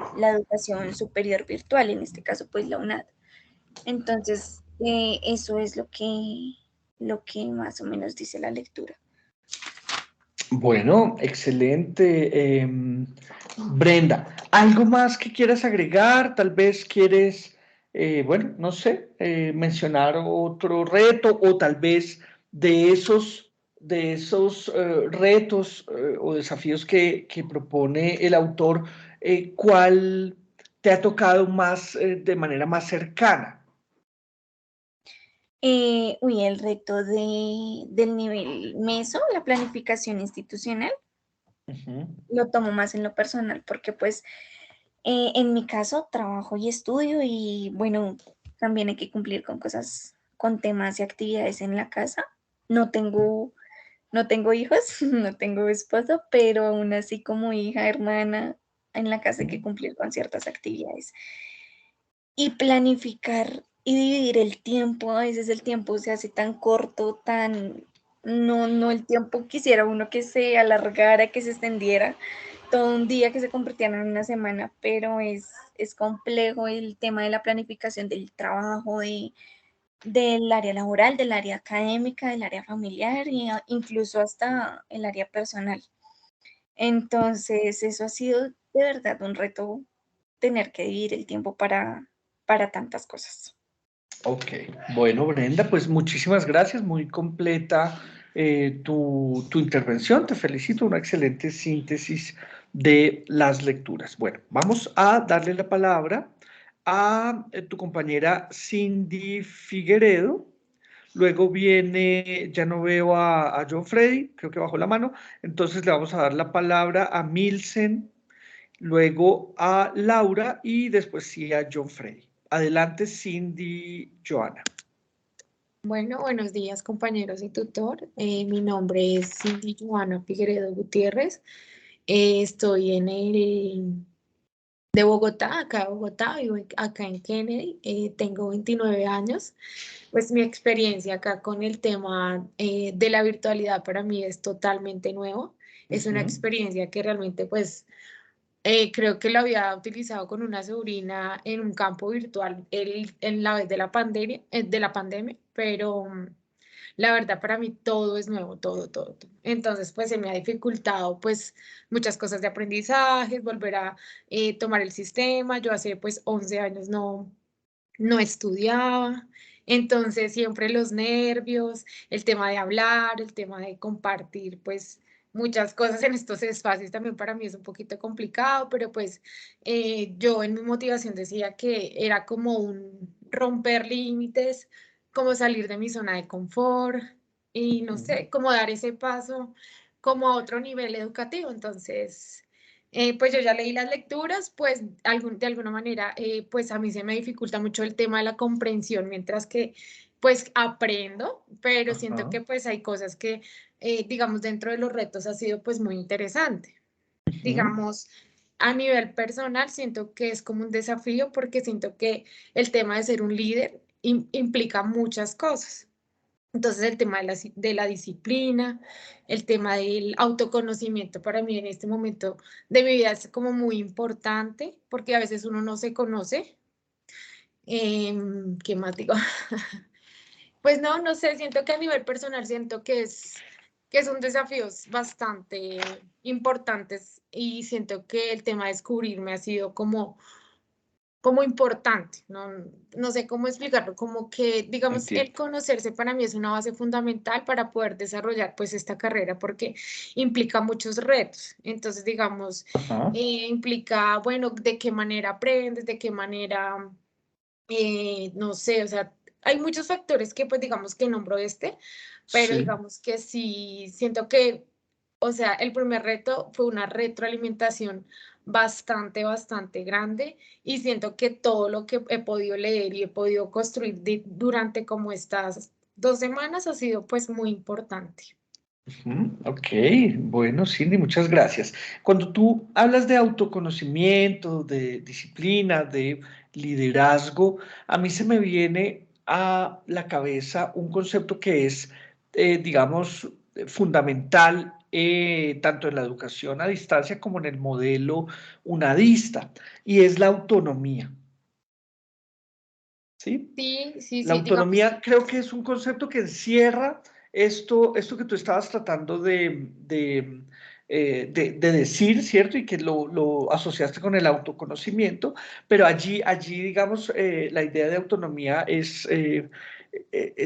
superior virtual, en este caso pues la UNAD. Entonces, eso es lo que más o menos dice la lectura. Bueno, excelente. Brenda, ¿algo más que quieras agregar? Tal vez quieres, bueno, no sé, mencionar otro reto o tal vez de esos retos o desafíos que propone el autor, ¿cuál te ha tocado más de manera más cercana? El reto del nivel meso, la planificación institucional, lo tomo más en lo personal porque pues en mi caso trabajo y estudio y bueno, también hay que cumplir con cosas, con temas y actividades en la casa. No tengo hijos, no tengo esposo, pero aún así como hija, hermana, en la casa hay que cumplir con ciertas actividades. Y planificar y dividir el tiempo, a veces el tiempo se hace tan corto, no el tiempo quisiera uno que se alargara, que se extendiera todo un día, que se convirtiera en una semana, pero es complejo el tema de la planificación del trabajo, del área laboral, del área académica, del área familiar e incluso hasta el área personal. Entonces, eso ha sido de verdad un reto, tener que dividir el tiempo para tantas cosas. Ok, bueno, Brenda, pues muchísimas gracias, muy completa tu intervención, te felicito, una excelente síntesis de las lecturas. Bueno, vamos a darle la palabra a tu compañera Cindy Figueredo, luego viene, ya no veo a John Freddy, creo que bajó la mano, entonces le vamos a dar la palabra a Milsen, luego a Laura y después sí a John Freddy. Adelante, Cindy, Joana. Bueno, buenos días compañeros y tutor. Mi nombre es Cindy Joana Figueredo Gutiérrez. Estoy en el de Bogotá, acá de Bogotá, vivo acá en Kennedy. Tengo 29 años. Pues mi experiencia acá con el tema de la virtualidad para mí es totalmente nuevo. Es una experiencia que realmente pues creo que lo había utilizado con una sobrina en un campo virtual en la vez de la pandemia, pero la verdad para mí todo es nuevo, todo, todo, todo. Entonces pues se me ha dificultado pues muchas cosas de aprendizaje, volver a tomar el sistema. Yo hace pues 11 años no estudiaba, entonces siempre los nervios, el tema de hablar, el tema de compartir, pues muchas cosas en estos espacios también para mí es un poquito complicado, pero pues yo en mi motivación decía que era como un romper límites, como salir de mi zona de confort y no sé, como dar ese paso como a otro nivel educativo. Entonces pues yo ya leí las lecturas, pues de alguna manera, pues a mí se me dificulta mucho el tema de la comprensión, mientras que pues aprendo, pero siento que pues hay cosas que, digamos, dentro de los retos ha sido pues muy interesante. Digamos, a nivel personal, siento que es como un desafío porque siento que el tema de ser un líder implica muchas cosas. Entonces, el tema de la disciplina, el tema del autoconocimiento para mí en este momento de mi vida es como muy importante porque a veces uno no se conoce. ¿Qué más digo? Pues no, no sé, siento que a nivel personal siento que son desafíos bastante importantes y siento que el tema de descubrirme ha sido como importante, no sé cómo explicarlo, como que, digamos, el Entiendo. conocerse para mí es una base fundamental para poder desarrollar pues esta carrera porque implica muchos retos. Entonces, digamos, Ajá. implica, bueno, de qué manera aprendes, de qué manera, no sé, o sea, hay muchos factores que pues digamos que nombro pero Sí. digamos que sí, siento que, o sea, el primer reto fue una retroalimentación bastante, bastante grande y siento que todo lo que he podido leer y he podido construir durante como estas 2 semanas ha sido pues muy importante. Ok, bueno, Cindy, muchas gracias. Cuando tú hablas de autoconocimiento, de disciplina, de liderazgo, a mí se me viene a la cabeza un concepto que es, digamos, fundamental tanto en la educación a distancia como en el modelo unadista, y es la autonomía. ¿Sí? Sí, sí, La sí, digamos. autonomía creo que es un concepto que encierra esto que tú estabas tratando de decir, ¿cierto? Y que lo asociaste con el autoconocimiento, pero allí digamos, la idea de autonomía es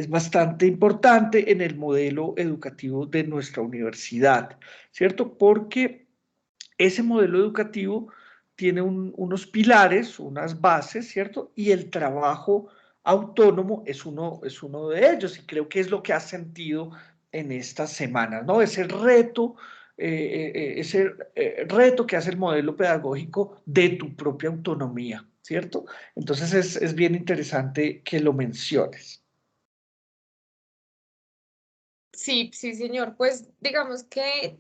bastante importante en el modelo educativo de nuestra universidad, ¿cierto? Porque ese modelo educativo tiene unos pilares, unas bases, ¿cierto? Y el trabajo autónomo es uno de ellos, y creo que es lo que has sentido en estas semanas, ¿no? Ese reto que hace el modelo pedagógico de tu propia autonomía, ¿cierto? Entonces es bien interesante que lo menciones. Sí, sí, señor. Pues digamos que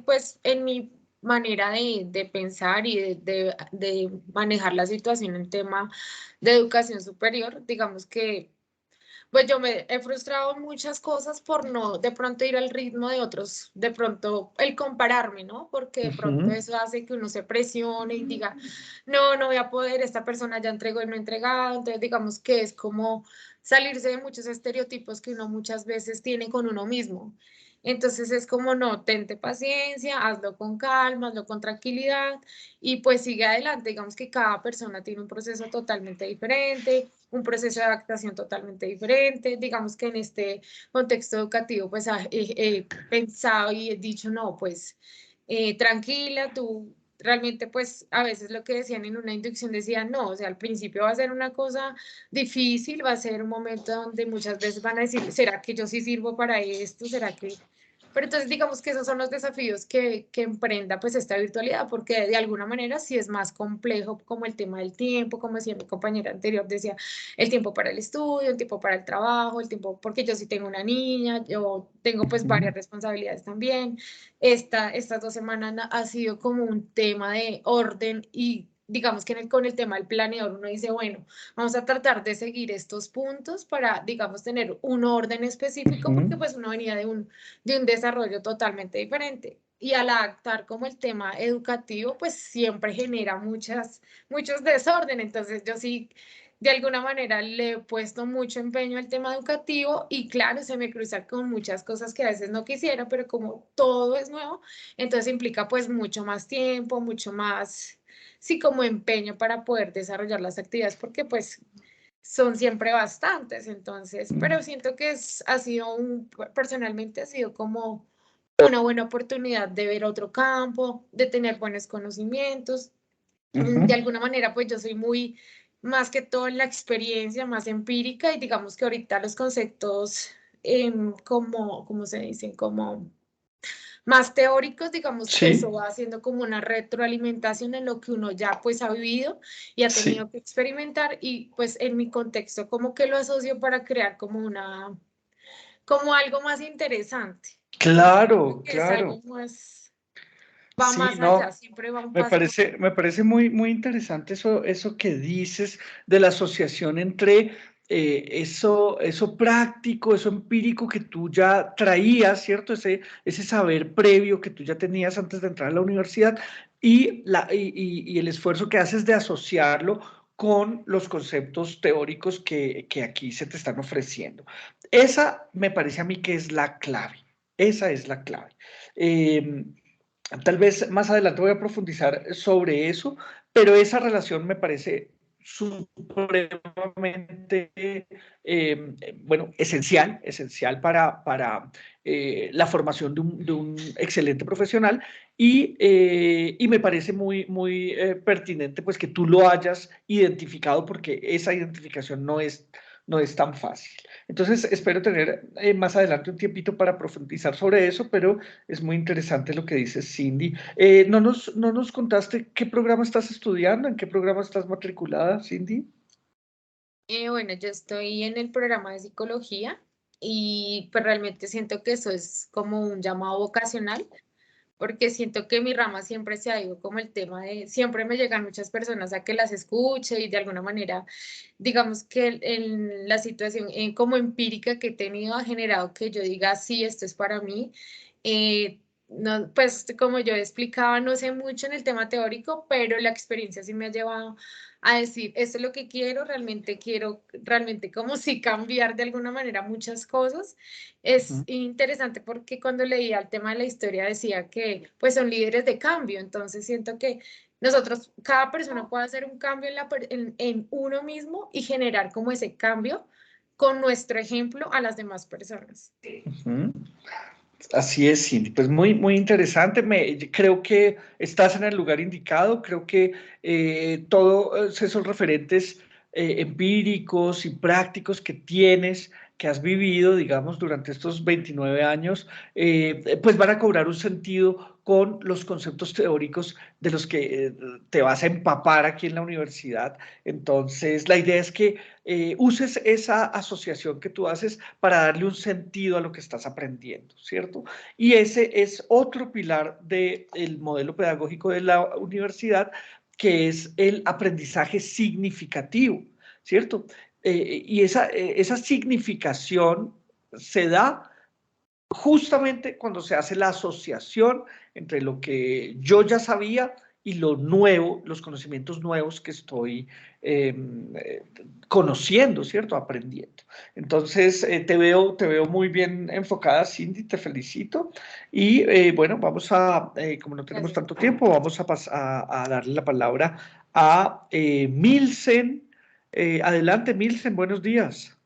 pues en mi manera de pensar y de manejar la situación en tema de educación superior, digamos que pues yo me he frustrado en muchas cosas por no de pronto ir al ritmo de otros, de pronto el compararme, ¿no? Porque de pronto Ujú. eso hace que uno se presione y diga, no, no voy a poder, esta persona ya entregó y no ha entregado. Entonces digamos que es como salirse de muchos estereotipos que uno muchas veces tiene con uno mismo. Entonces es como, no, tente paciencia, hazlo con calma, hazlo con tranquilidad y pues sigue adelante. Digamos que cada persona tiene un proceso totalmente diferente, un proceso de adaptación totalmente diferente. Digamos que en este contexto educativo, pues he pensado y he dicho, no, pues tranquila, tú realmente, pues a veces lo que decían en una inducción decían, no, o sea, al principio va a ser una cosa difícil, va a ser un momento donde muchas veces van a decir, ¿será que yo sí sirvo para esto? ¿Será que Pero entonces digamos que esos son los desafíos que emprenda pues esta virtualidad, porque de alguna manera sí es más complejo como el tema del tiempo, como decía mi compañera anterior, decía el tiempo para el estudio, el tiempo para el trabajo, el tiempo, porque yo sí tengo una niña, yo tengo pues varias responsabilidades también. Estas 2 semanas ha sido como un tema de orden y digamos que con el tema del planeador uno dice, bueno, vamos a tratar de seguir estos puntos para, digamos, tener un orden específico, porque pues uno venía de un desarrollo totalmente diferente. Y al adaptar como el tema educativo, pues siempre genera muchos desorden. Entonces yo sí, de alguna manera le he puesto mucho empeño al tema educativo y claro, se me cruza con muchas cosas que a veces no quisiera, pero como todo es nuevo, entonces implica pues mucho más tiempo, mucho más, sí, como empeño para poder desarrollar las actividades, porque pues son siempre bastantes, entonces, pero siento que personalmente ha sido como una buena oportunidad de ver otro campo, de tener buenos conocimientos. De alguna manera, pues yo soy muy, más que todo en la experiencia, más empírica y digamos que ahorita los conceptos como se dicen, como más teóricos, digamos que eso Sí, va haciendo como una retroalimentación en lo que uno ya pues ha vivido y ha sí, tenido que experimentar y pues en mi contexto como que lo asocio para crear como algo más interesante. Entonces, creo claro, que es algo claro. más, va Sí, más allá, no, siempre va un paso más. me parece muy, muy interesante eso que dices de la asociación entre eso práctico, eso empírico que tú ya traías, ¿cierto? Ese saber previo que tú ya tenías antes de entrar a la universidad y el esfuerzo que haces de asociarlo con los conceptos teóricos que aquí se te están ofreciendo. Esa me parece a mí que es la clave. Esa es la clave. Eh, Tal vez más adelante voy a profundizar sobre eso, pero esa relación me parece supremamente, bueno, esencial para la formación de un excelente profesional y me parece muy, muy pertinente pues que tú lo hayas identificado porque esa identificación no es tan fácil. Entonces, espero tener más adelante un tiempito para profundizar sobre eso, pero es muy interesante lo que dices, Cindy. No nos contaste qué programa estás estudiando? ¿En qué programa estás matriculada, Cindy? Bueno, yo estoy en el programa de psicología y pues realmente siento que eso es como un llamado vocacional porque siento que mi rama siempre se ha ido como el tema de, siempre me llegan muchas personas a que las escuche y de alguna manera, digamos que en la situación como empírica que he tenido ha generado que yo diga, sí, esto es para mí. No, pues como yo explicaba, no sé mucho en el tema teórico, pero la experiencia sí me ha llevado a decir, esto es lo que quiero realmente como si cambiar de alguna manera muchas cosas. Es Ujú. interesante porque cuando leía el tema de la historia decía que pues son líderes de cambio, entonces siento que nosotros, cada persona puede hacer un cambio en uno mismo y generar como ese cambio con nuestro ejemplo a las demás personas. Ujú. Así es, Cindy. Pues muy, muy interesante. Creo que estás en el lugar indicado. Creo que todos esos referentes empíricos y prácticos que tienes, que has vivido, digamos, durante estos 29 años, pues van a cobrar un sentido con los conceptos teóricos de los que te vas a empapar aquí en la universidad. Entonces, la idea es que uses esa asociación que tú haces para darle un sentido a lo que estás aprendiendo, ¿cierto? Y ese es otro pilar del modelo pedagógico de la universidad, que es el aprendizaje significativo, ¿cierto? Y esa significación se da justamente cuando se hace la asociación entre lo que yo ya sabía y lo nuevo, los conocimientos nuevos que estoy eh, conociendo, ¿cierto? Aprendiendo. Entonces, te veo muy bien enfocada, Cindy, te felicito. Y bueno, como no tenemos Gracias. tanto tiempo, vamos a darle la palabra a Milsen. Adelante, Milsen, buenos días.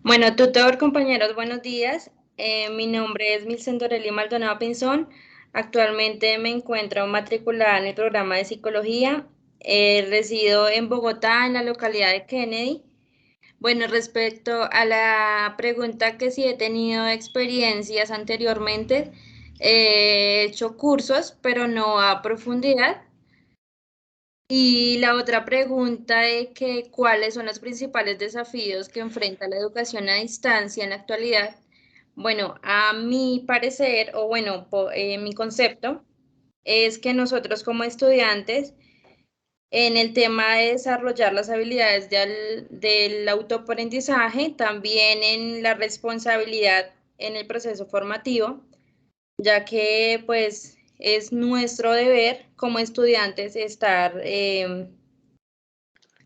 Bueno, tutor, compañeros, buenos días. Mi nombre es Milsen Doreli Maldonado Pinzón. Actualmente me encuentro matriculada en el programa de psicología. Resido en Bogotá, en la localidad de Kennedy. Bueno, respecto a la pregunta que si he tenido experiencias anteriormente, he hecho cursos, pero no a profundidad. Y la otra pregunta es que ¿cuáles son los principales desafíos que enfrenta la educación a distancia en la actualidad? Bueno, a mi parecer, o bueno, mi concepto, es que nosotros como estudiantes, en el tema de desarrollar las habilidades del autoaprendizaje, también en la responsabilidad en el proceso formativo, ya que pues es nuestro deber como estudiantes estar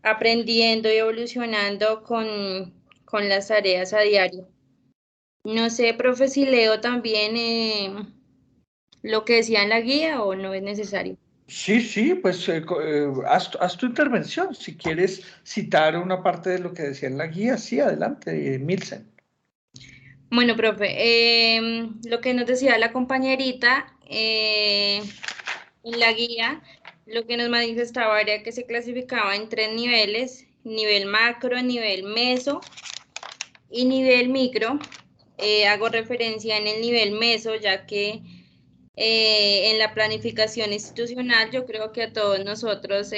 aprendiendo y evolucionando con las tareas a diario. No sé, profe, si leo también lo que decía en la guía o no es necesario. Sí, sí, pues haz tu intervención. Si quieres citar una parte de lo que decía en la guía, sí, adelante, Milsen. Bueno, profe, lo que nos decía la compañerita en la guía, lo que nos manifestaba era que se clasificaba en 3 niveles: nivel macro, nivel meso y nivel micro. Hago referencia en el nivel meso, ya que en la planificación institucional yo creo que a todos nosotros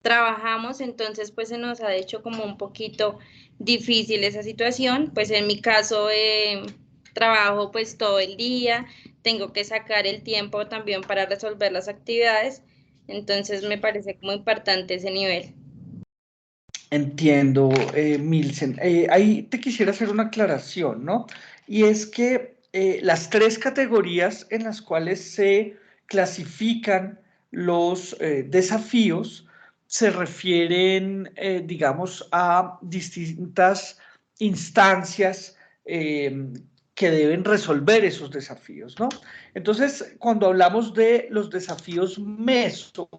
trabajamos, entonces pues se nos ha hecho como un poquito difícil esa situación. Pues en mi caso trabajo pues todo el día, tengo que sacar el tiempo también para resolver las actividades, entonces me parece como importante ese nivel. Entiendo, Milsen. Ahí te quisiera hacer una aclaración, ¿no? Y es que las 3 categorías en las cuales se clasifican los desafíos se refieren, digamos, a distintas instancias que deben resolver esos desafíos, ¿no? Entonces, cuando hablamos de los desafíos meso,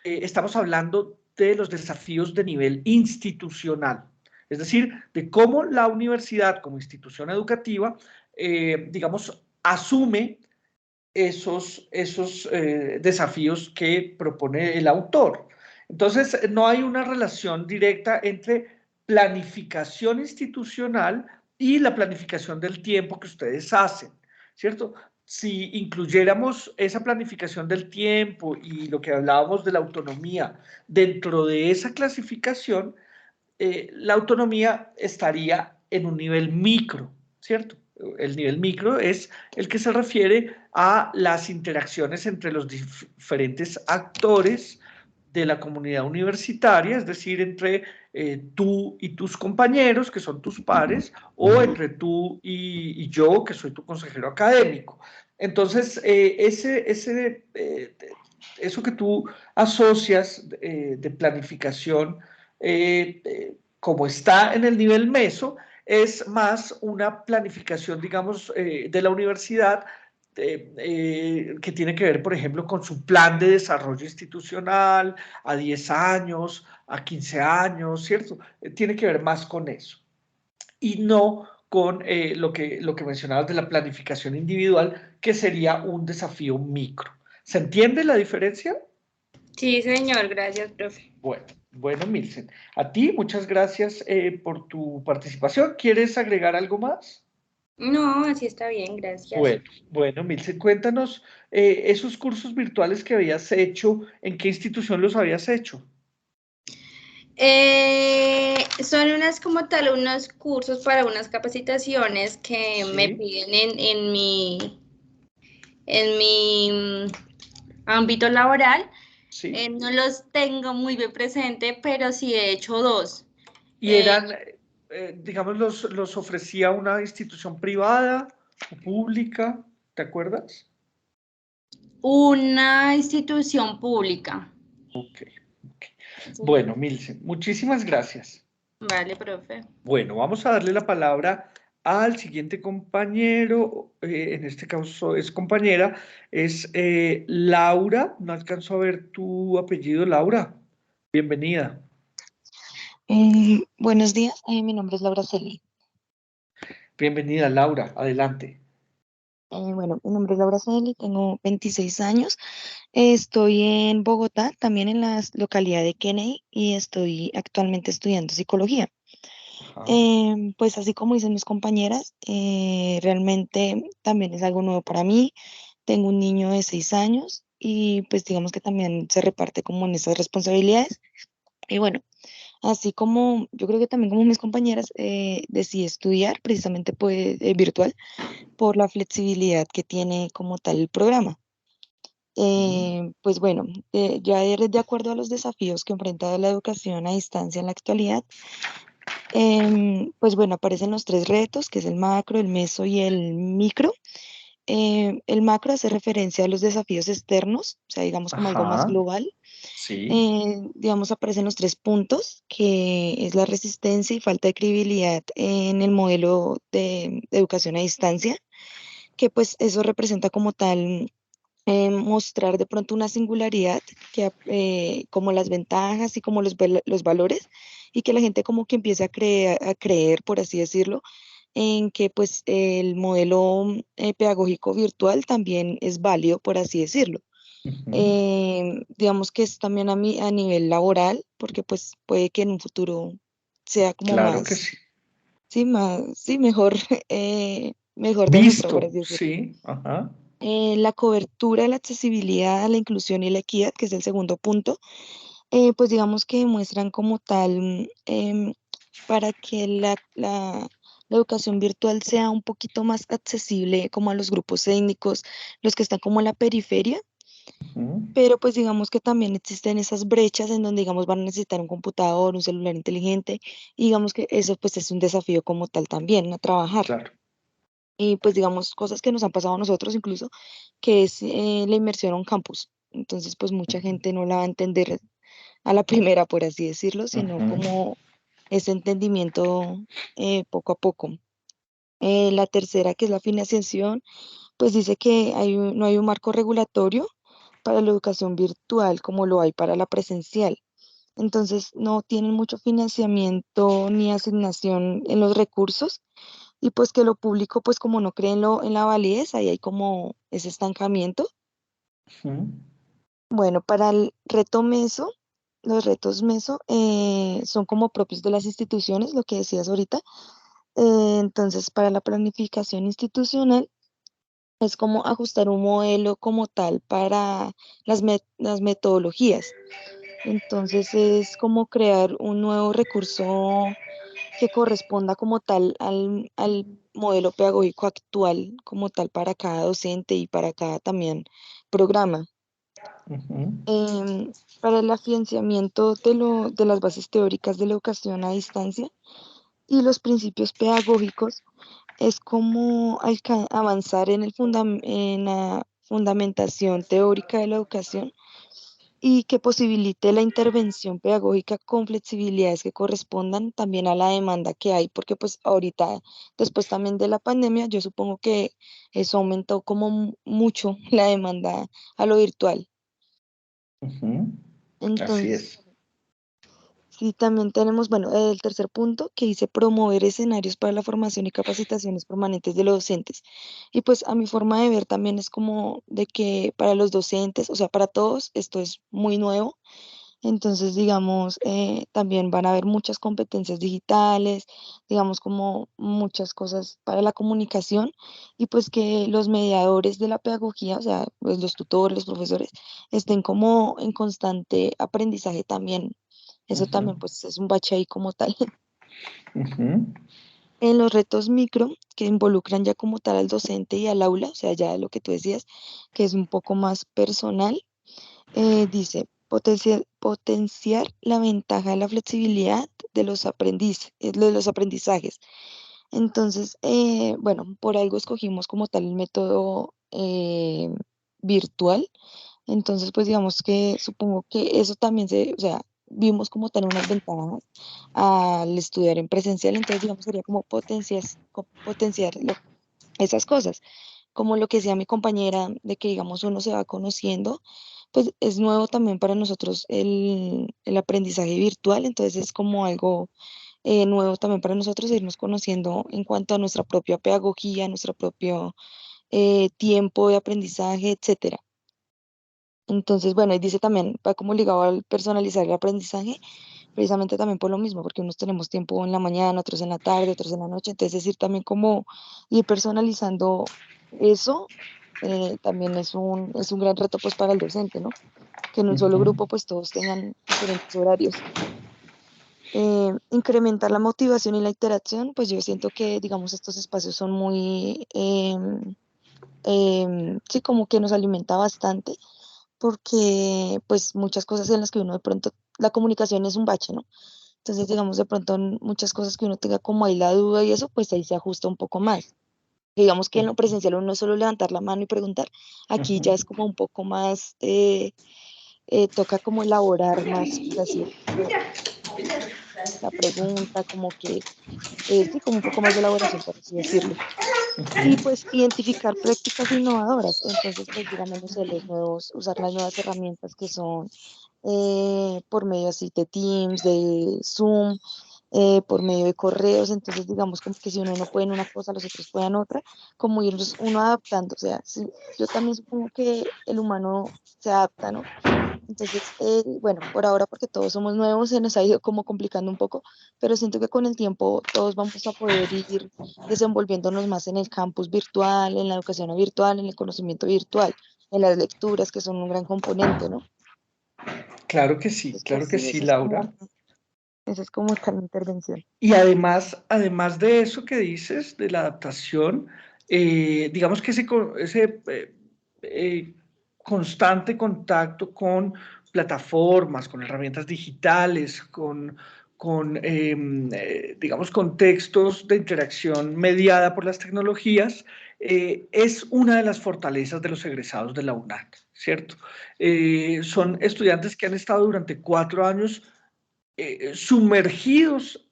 estamos hablando de los desafíos de nivel institucional, es decir, de cómo la universidad como institución educativa, digamos, asume esos desafíos que propone el autor. Entonces, no hay una relación directa entre planificación institucional y la planificación del tiempo que ustedes hacen, ¿cierto? Si incluyéramos esa planificación del tiempo y lo que hablábamos de la autonomía dentro de esa clasificación, la autonomía estaría en un nivel micro, ¿cierto? El nivel micro es el que se refiere a las interacciones entre los diferentes actores de la comunidad universitaria, es decir, entre tú y tus compañeros, que son tus pares, o entre tú y yo, que soy tu consejero académico. Entonces, eso que tú asocias de planificación, como está en el nivel meso, es más una planificación, digamos, de la universidad que tiene que ver, por ejemplo, con su plan de desarrollo institucional a 10 años, a 15 años, ¿cierto? Tiene que ver más con eso. Y no con lo que mencionabas de la planificación individual, que sería un desafío micro. ¿Se entiende la diferencia? Sí, señor, gracias, profe. Bueno, Milsen, a ti muchas gracias por tu participación. ¿Quieres agregar algo más? No, así está bien, gracias. Bueno, Milsen, cuéntanos esos cursos virtuales que habías hecho, ¿en qué institución los habías hecho? Son unas como tal, unos cursos para unas capacitaciones que Sí. me piden en mi ámbito laboral. Sí. No los tengo muy bien presente, pero sí he hecho 2. Y eran, digamos, los ofrecía una institución privada o pública, ¿te acuerdas? Una institución pública. Ok. Sí. Bueno, Milsen, muchísimas gracias. Vale, profe. Bueno, vamos a darle la palabra al siguiente compañero, en este caso es compañera, es Laura. No alcanzo a ver tu apellido, Laura. Bienvenida. Buenos días, mi nombre es Laura Celi. Bienvenida, Laura. Adelante. Bueno, mi nombre es Laura Celi, tengo 26 años. Estoy en Bogotá, también en la localidad de Kennedy, y estoy actualmente estudiando psicología. Ajá. Pues así como dicen mis compañeras, realmente también es algo nuevo para mí. Tengo un niño de 6 años y pues digamos que también se reparte como en esas responsabilidades. Y bueno, así como yo creo que también como mis compañeras decidí estudiar precisamente pues virtual por la flexibilidad que tiene como tal el programa. Pues bueno, ya de acuerdo a los desafíos que enfrenta la educación a distancia en la actualidad, pues bueno, aparecen los tres retos, que es el macro, el meso y el micro. El macro hace referencia a los desafíos externos, o sea, digamos como algo más Ajá. global. Sí. Digamos, aparecen los tres puntos, que es la resistencia y falta de credibilidad en el modelo de educación a distancia, que pues eso representa como tal mostrar de pronto una singularidad, como las ventajas y como los valores, y que la gente como que empiece a creer, por así decirlo, en que pues el modelo pedagógico virtual también es válido, por así decirlo. Ujú. Digamos que es también a nivel laboral, porque pues puede que en un futuro sea como Claro que más, sí. sí, más, sí, mejor, mejor demostrado, por Visto, así decirlo. sí. Ajá. La cobertura, la accesibilidad, la inclusión y la equidad, que es el segundo punto, pues digamos que muestran como tal para que la educación virtual sea un poquito más accesible como a los grupos étnicos, los que están como en la periferia, Ujú. pero pues digamos que también existen esas brechas en donde digamos van a necesitar un computador, un celular inteligente, y digamos que eso pues es un desafío como tal también a trabajar. Claro. Y pues digamos cosas que nos han pasado a nosotros incluso, que es la inmersión a un campus. Entonces pues mucha gente no la va a entender a la primera, por así decirlo, sino Ujú. como ese entendimiento poco a poco. La tercera, que es la financiación, pues dice que no hay un marco regulatorio para la educación virtual como lo hay para la presencial. Entonces no tienen mucho financiamiento ni asignación en los recursos, y pues que lo público, pues como no creen en la validez, ahí hay como ese estancamiento. Ujú. Bueno, para el reto meso, los retos meso son como propios de las instituciones, lo que decías ahorita. Entonces, para la planificación institucional, es como ajustar un modelo como tal para las metodologías. Entonces, es como crear un nuevo recurso que corresponda como tal al modelo pedagógico actual, como tal para cada docente y para cada también programa. Ujú. Para el afianzamiento de las bases teóricas de la educación a distancia y los principios pedagógicos, es como avanzar en la fundamentación teórica de la educación y que posibilite la intervención pedagógica con flexibilidades que correspondan también a la demanda que hay, porque pues ahorita, después también de la pandemia, yo supongo que eso aumentó como mucho la demanda a lo virtual. Ujú. Así Entonces, es. sí, también tenemos, bueno, el tercer punto que dice promover escenarios para la formación y capacitaciones permanentes de los docentes. Y pues a mi forma de ver también es como de que para los docentes, o sea, para todos, esto es muy nuevo. Entonces, digamos, también van a haber muchas competencias digitales, digamos, como muchas cosas para la comunicación, y pues que los mediadores de la pedagogía, o sea, pues los tutores, los profesores, estén como en constante aprendizaje también. Eso Ujú. también, pues, es un bache ahí como tal. Ujú. En los retos micro, que involucran ya como tal al docente y al aula, o sea, ya lo que tú decías, que es un poco más personal. Dice, potenciar la ventaja de la flexibilidad de los aprendizajes. Entonces, bueno, por algo escogimos como tal el método virtual. Entonces, pues digamos que supongo que eso también o sea, vimos como tal unas ventajas al estudiar en presencial. Entonces, digamos, sería como potenciar esas cosas, como lo que decía mi compañera, de que digamos uno se va conociendo, pues es nuevo también para nosotros el aprendizaje virtual, entonces es como algo nuevo también para nosotros irnos conociendo en cuanto a nuestra propia pedagogía, nuestro propio tiempo de aprendizaje, etcétera. Entonces, bueno, y dice también, va como ligado al personalizar el aprendizaje, precisamente también por lo mismo, porque unos tenemos tiempo en la mañana, otros en la tarde, otros en la noche, entonces es decir, también como ir personalizando eso, también es un gran reto pues para el docente, ¿no? Que en un solo grupo pues todos tengan diferentes horarios. Incrementar la motivación y la interacción, pues yo siento que, digamos, estos espacios son muy, sí, como que nos alimenta bastante, porque pues muchas cosas en las que uno de pronto, la comunicación es un bache, ¿no? Entonces, digamos, de pronto en muchas cosas que uno tenga como ahí la duda y eso, pues ahí se ajusta un poco más. Digamos que en lo presencial uno no es solo levantar la mano y preguntar, aquí ya es como un poco más, toca como elaborar más, por así decirlo, la pregunta, como que, sí, como un poco más de elaboración, por así decirlo. Y pues identificar prácticas innovadoras. Entonces, pues digamos, no sé, usar las nuevas herramientas que son por medio así de Teams, de Zoom, por medio de correos. Entonces, digamos, como que si uno no puede en una cosa, los otros puedan otra, como ir uno adaptando. O sea, sí, yo también supongo que el humano se adapta, ¿no? Entonces, bueno, por ahora, porque todos somos nuevos, se nos ha ido como complicando un poco, pero siento que con el tiempo todos vamos a poder ir desenvolviéndonos más en el campus virtual, en la educación virtual, en el conocimiento virtual, en las lecturas, que son un gran componente, ¿no? Entonces, pues claro que sí, sí, Laura. esa es como tal intervención. Y además de eso que dices, de la adaptación, digamos que ese constante contacto con plataformas, con herramientas digitales, digamos, contextos de interacción mediada por las tecnologías, es una de las fortalezas de los egresados de la UNAC, ¿cierto? Son estudiantes que han estado durante 4 años sumergidos,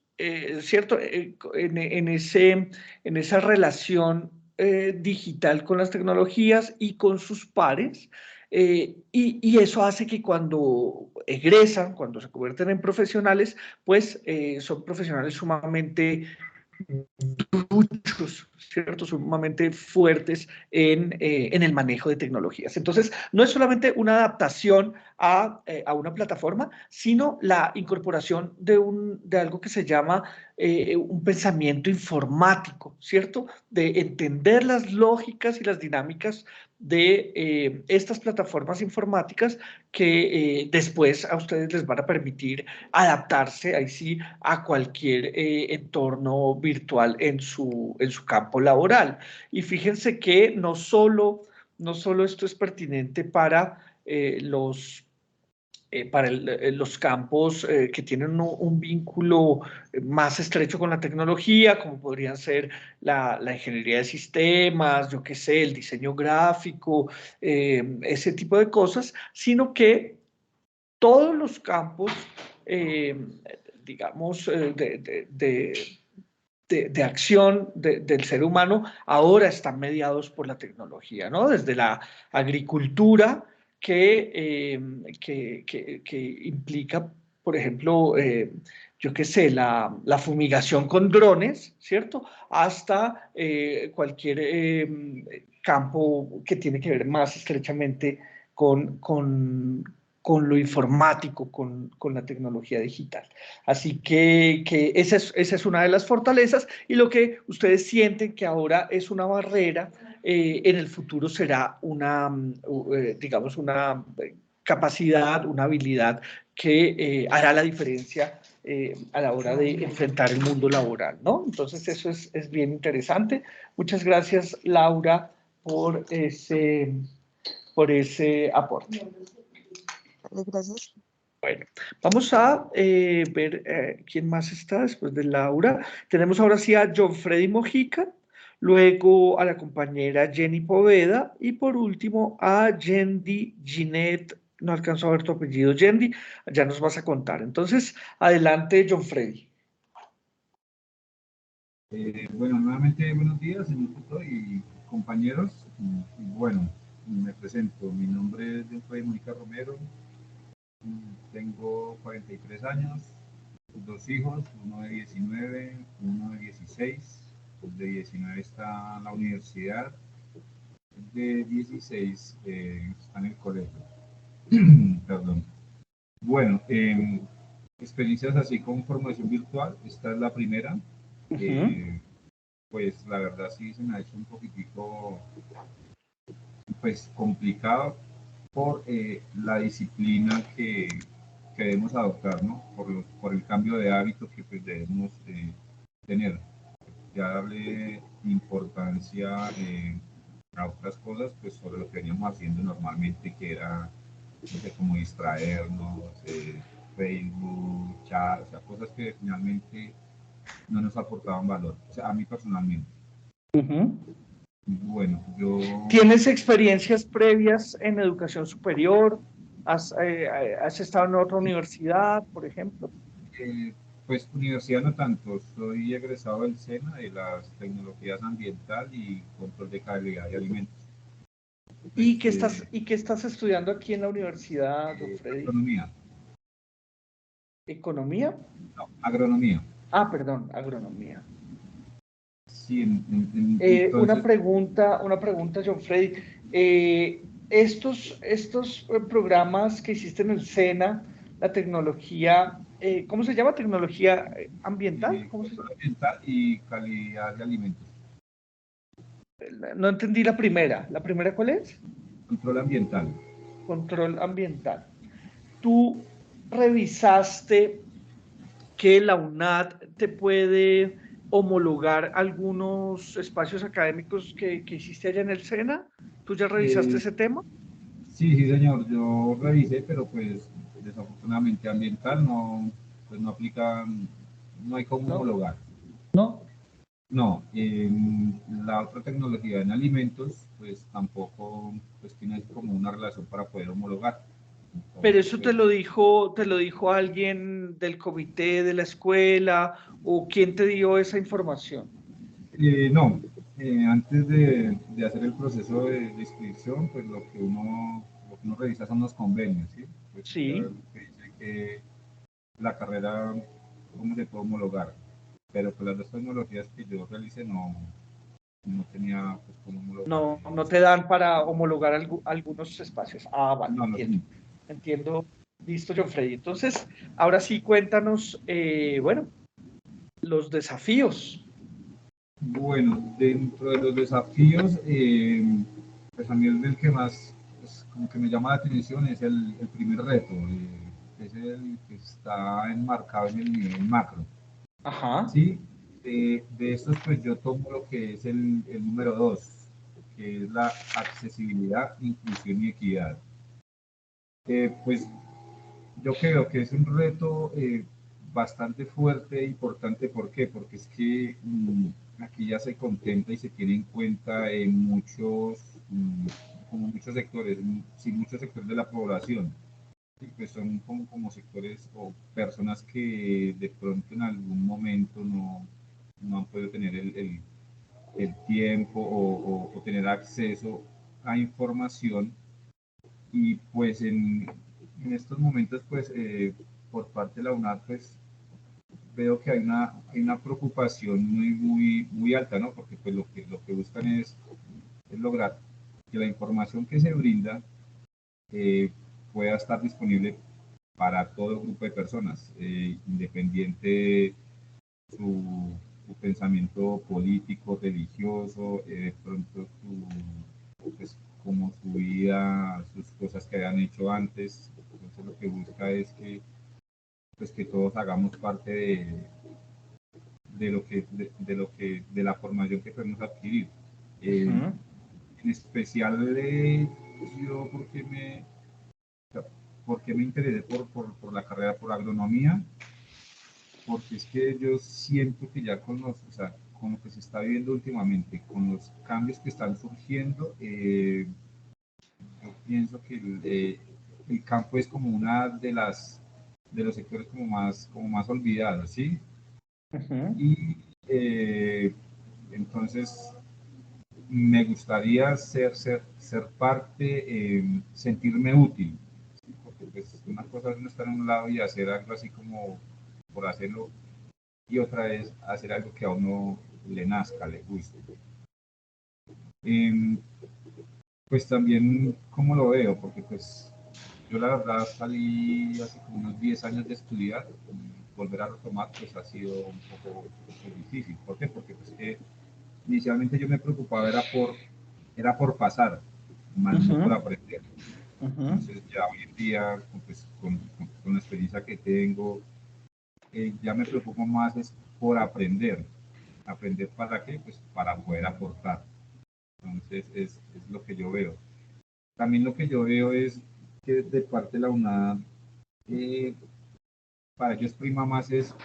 ¿cierto? En esa relación digital con las tecnologías y con sus pares. Y eso hace que cuando egresan, cuando se convierten en profesionales, pues son profesionales sumamente duchos, ¿cierto? Sumamente fuertes en el manejo de tecnologías. Entonces, no es solamente una adaptación a una plataforma, sino la incorporación de algo que se llama un pensamiento informático, ¿cierto? De entender las lógicas y las dinámicas de estas plataformas informáticas que después a ustedes les van a permitir adaptarse, ahí sí, a cualquier entorno virtual en su campo laboral. Y fíjense que no solo esto es pertinente para los campos que tienen un vínculo más estrecho con la tecnología, como podrían ser la ingeniería de sistemas, yo qué sé, el diseño gráfico, ese tipo de cosas, sino que todos los campos, eh, digamos, de acción del ser humano ahora están mediados por la tecnología, ¿no? Desde la agricultura que implica, por ejemplo, yo qué sé, la fumigación con drones, ¿cierto? Hasta cualquier campo que tiene que ver más estrechamente con lo informático, con la tecnología digital. Así que esa es una de las fortalezas y lo que ustedes sienten que ahora es una barrera, en el futuro será digamos, una capacidad, una habilidad que hará la diferencia a la hora de enfrentar el mundo laboral, ¿no? Entonces eso es bien interesante. Muchas gracias, Laura, por ese aporte. Gracias. Bueno, vamos a ver quién más está después de Laura. Tenemos ahora sí a John Freddy Mojica, luego a la compañera Jenny Poveda y por último a Yendi Ginette. No alcanzo a ver tu apellido, Yendi, ya nos vas a contar. Entonces, adelante, John Freddy. Bueno, nuevamente buenos días, señor tutor y compañeros. Bueno, me presento. Mi nombre es John Freddy Mojica Romero. Tengo 43 años, 2 hijos, uno de 19, uno de 16. El de 19 está en la universidad de 16, está en el colegio. Perdón. Bueno, experiencias así con formación virtual, esta es la primera. Pues la verdad sí se me ha hecho un poquitico pues complicado por la disciplina que debemos adoptar, ¿no? Por el cambio de hábitos que pues, debemos tener. Ya darle importancia a otras cosas, pues sobre lo que veníamos haciendo normalmente, que era, no sé, como distraernos, Facebook, chat, o sea, cosas que finalmente no nos aportaban valor, o sea, a mí personalmente. Bueno, yo... ¿Tienes experiencias previas en educación superior? ¿Has estado en otra universidad, por ejemplo? Pues universidad no tanto, soy egresado del SENA de las tecnologías ambiental y control de calidad de alimentos. ¿Y qué estás estudiando aquí en la universidad, don Freddy? Agronomía. ¿Economía? No, agronomía. Ah, perdón, agronomía. Sí, entonces... una pregunta, John Freddy. Estos programas que hiciste en el SENA, la tecnología, ¿cómo se llama? ¿Tecnología ambiental? ¿Cómo se llama? Ambiental y calidad de alimentos. No entendí la primera. ¿La primera cuál es? Control ambiental. Control ambiental. ¿Tú revisaste que la UNAD te puede homologar algunos espacios académicos que hiciste allá en el SENA? ¿Tú ya revisaste ese tema? Sí, señor, yo revisé, pero pues desafortunadamente ambiental pues no aplica, no hay cómo homologar. ¿No? No, la otra tecnología en alimentos, pues tampoco pues, tiene como una relación para poder homologar. Entonces, pero eso te lo dijo alguien del comité de la escuela, o quién te dio esa información. No, antes de hacer el proceso de inscripción, pues lo que uno revisa son los convenios, ¿sí? Pues, sí. Que dice que la carrera, cómo se puede homologar, pero pues las dos tecnologías que yo realicé no tenía pues cómo homologar. No te dan para homologar algunos espacios. Ah, vale, No, entiendo. Entiendo. Listo, John Freddy. Entonces, ahora sí cuéntanos, bueno, los desafíos. Bueno, dentro de los desafíos, pues a mí el que más pues, como que me llama la atención es el primer reto, es el que está enmarcado en el nivel macro. Ajá. Sí, de estos pues yo tomo lo que es el número 2, que es la accesibilidad, inclusión y equidad. Pues yo creo que es un reto bastante fuerte e importante. ¿Por qué? Porque es que aquí ya se contempla y se tiene en cuenta en como muchos sectores, sin muchos sectores de la población. Pues son como sectores o personas que de pronto en algún momento no han podido tener el tiempo o tener acceso a información, y pues en estos momentos pues por parte de la UNAD pues veo que hay una preocupación muy alta, ¿no? Porque pues lo que buscan es lograr que la información que se brinda pueda estar disponible para todo grupo de personas, independiente su pensamiento político, religioso, de pronto pues, como su vida, sus cosas que hayan hecho antes. Entonces lo que busca es que, pues, que todos hagamos parte de la formación que podemos adquirir. En especial yo porque me interesé por la carrera por agronomía, porque es que yo siento que ya con con lo que se está viviendo últimamente, con los cambios que están surgiendo, yo pienso que el campo es como una de los sectores como más olvidados, ¿sí? Y entonces me gustaría ser parte, sentirme útil, ¿sí? Porque pues una cosa es no estar en un lado y hacer algo así como por hacerlo, y otra es hacer algo que a uno le nazca, le guste. Pues también, ¿cómo lo veo? Porque pues yo la verdad salí hace como unos 10 años de estudiar y volver a retomar pues ha sido un poco difícil. ¿Por qué? Porque pues inicialmente yo me preocupaba era por pasar, más no por aprender. Entonces ya hoy en día, pues, con la experiencia que tengo, ya me preocupo más es por aprender. ¿Aprender para qué? Pues para poder aportar. Entonces es lo que yo veo. También lo que yo veo es que de parte de la UNAD, para ellos prima más es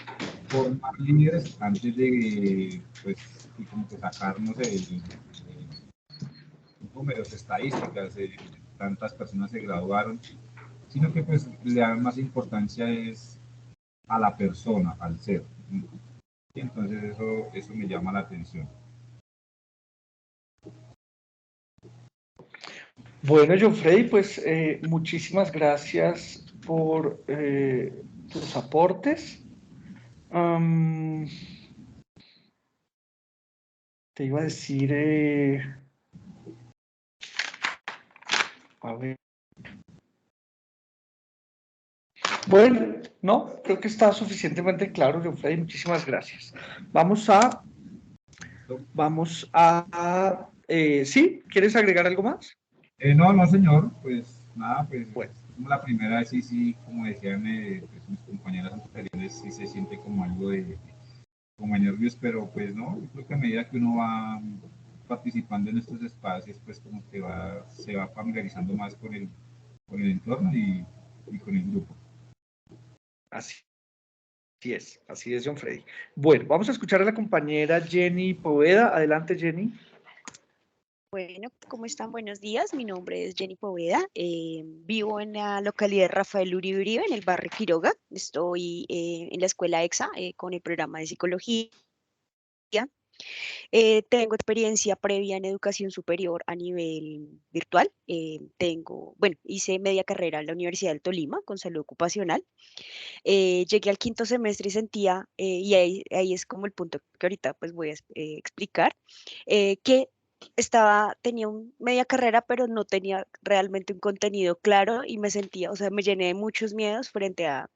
formar líderes antes de, pues, y como que sacar, no sé, números, estadísticas, tantas personas se graduaron, sino que pues le dan más importancia es a la persona, al ser. Y entonces eso me llama la atención. Bueno, John Freddy, pues muchísimas gracias por tus aportes. Te iba a decir, a ver. Bueno, no, creo que está suficientemente claro, John Freddy, muchísimas gracias. Vamos a, ¿sí? ¿Quieres agregar algo más? No, no, señor, pues nada, pues Bueno. como la primera vez, sí, como decían pues, mis compañeras anteriores, sí se siente como algo como nervios, pero pues no, yo creo que a medida que uno va participando en estos espacios, pues como que se va familiarizando más con el entorno y con el grupo. Así es, John Freddy. Bueno, vamos a escuchar a la compañera Jenny Poveda. Adelante, Jenny. Bueno, ¿cómo están? Buenos días. Mi nombre es Jenny Poveda. Vivo en la localidad de Rafael Uribe Uribe, en el barrio Quiroga. Estoy en la escuela EXA con el programa de psicología. Tengo experiencia previa en educación superior a nivel virtual. Bueno, hice media carrera en la Universidad del Tolima con salud ocupacional. Llegué al quinto semestre y sentía, y ahí es como el punto que ahorita pues voy a explicar, que tenía media carrera, pero no tenía realmente un contenido claro y me sentía, o sea, me llené de muchos miedos frente a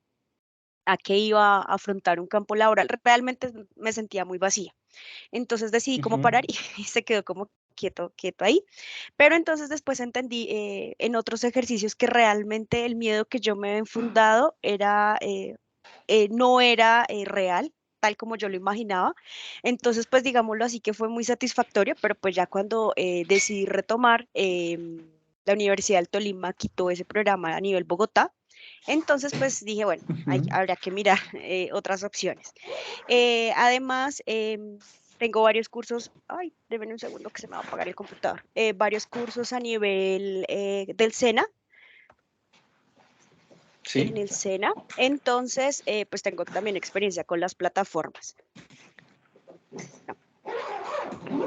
que iba a afrontar un campo laboral. Realmente me sentía muy vacía. Entonces decidí como parar y se quedó como quieto ahí. Pero entonces después entendí en otros ejercicios que realmente el miedo que yo me había enfundado no era real, tal como yo lo imaginaba. Entonces, pues digámoslo así que fue muy satisfactorio, pero pues ya cuando decidí retomar, la Universidad del Tolima quitó ese programa a nivel Bogotá. Entonces, pues dije, bueno, habrá que mirar otras opciones. Además, tengo varios cursos, ay, denme un segundo que se me va a apagar el computador, varios cursos a nivel del SENA, Sí. en el SENA, entonces, pues tengo también experiencia con las plataformas.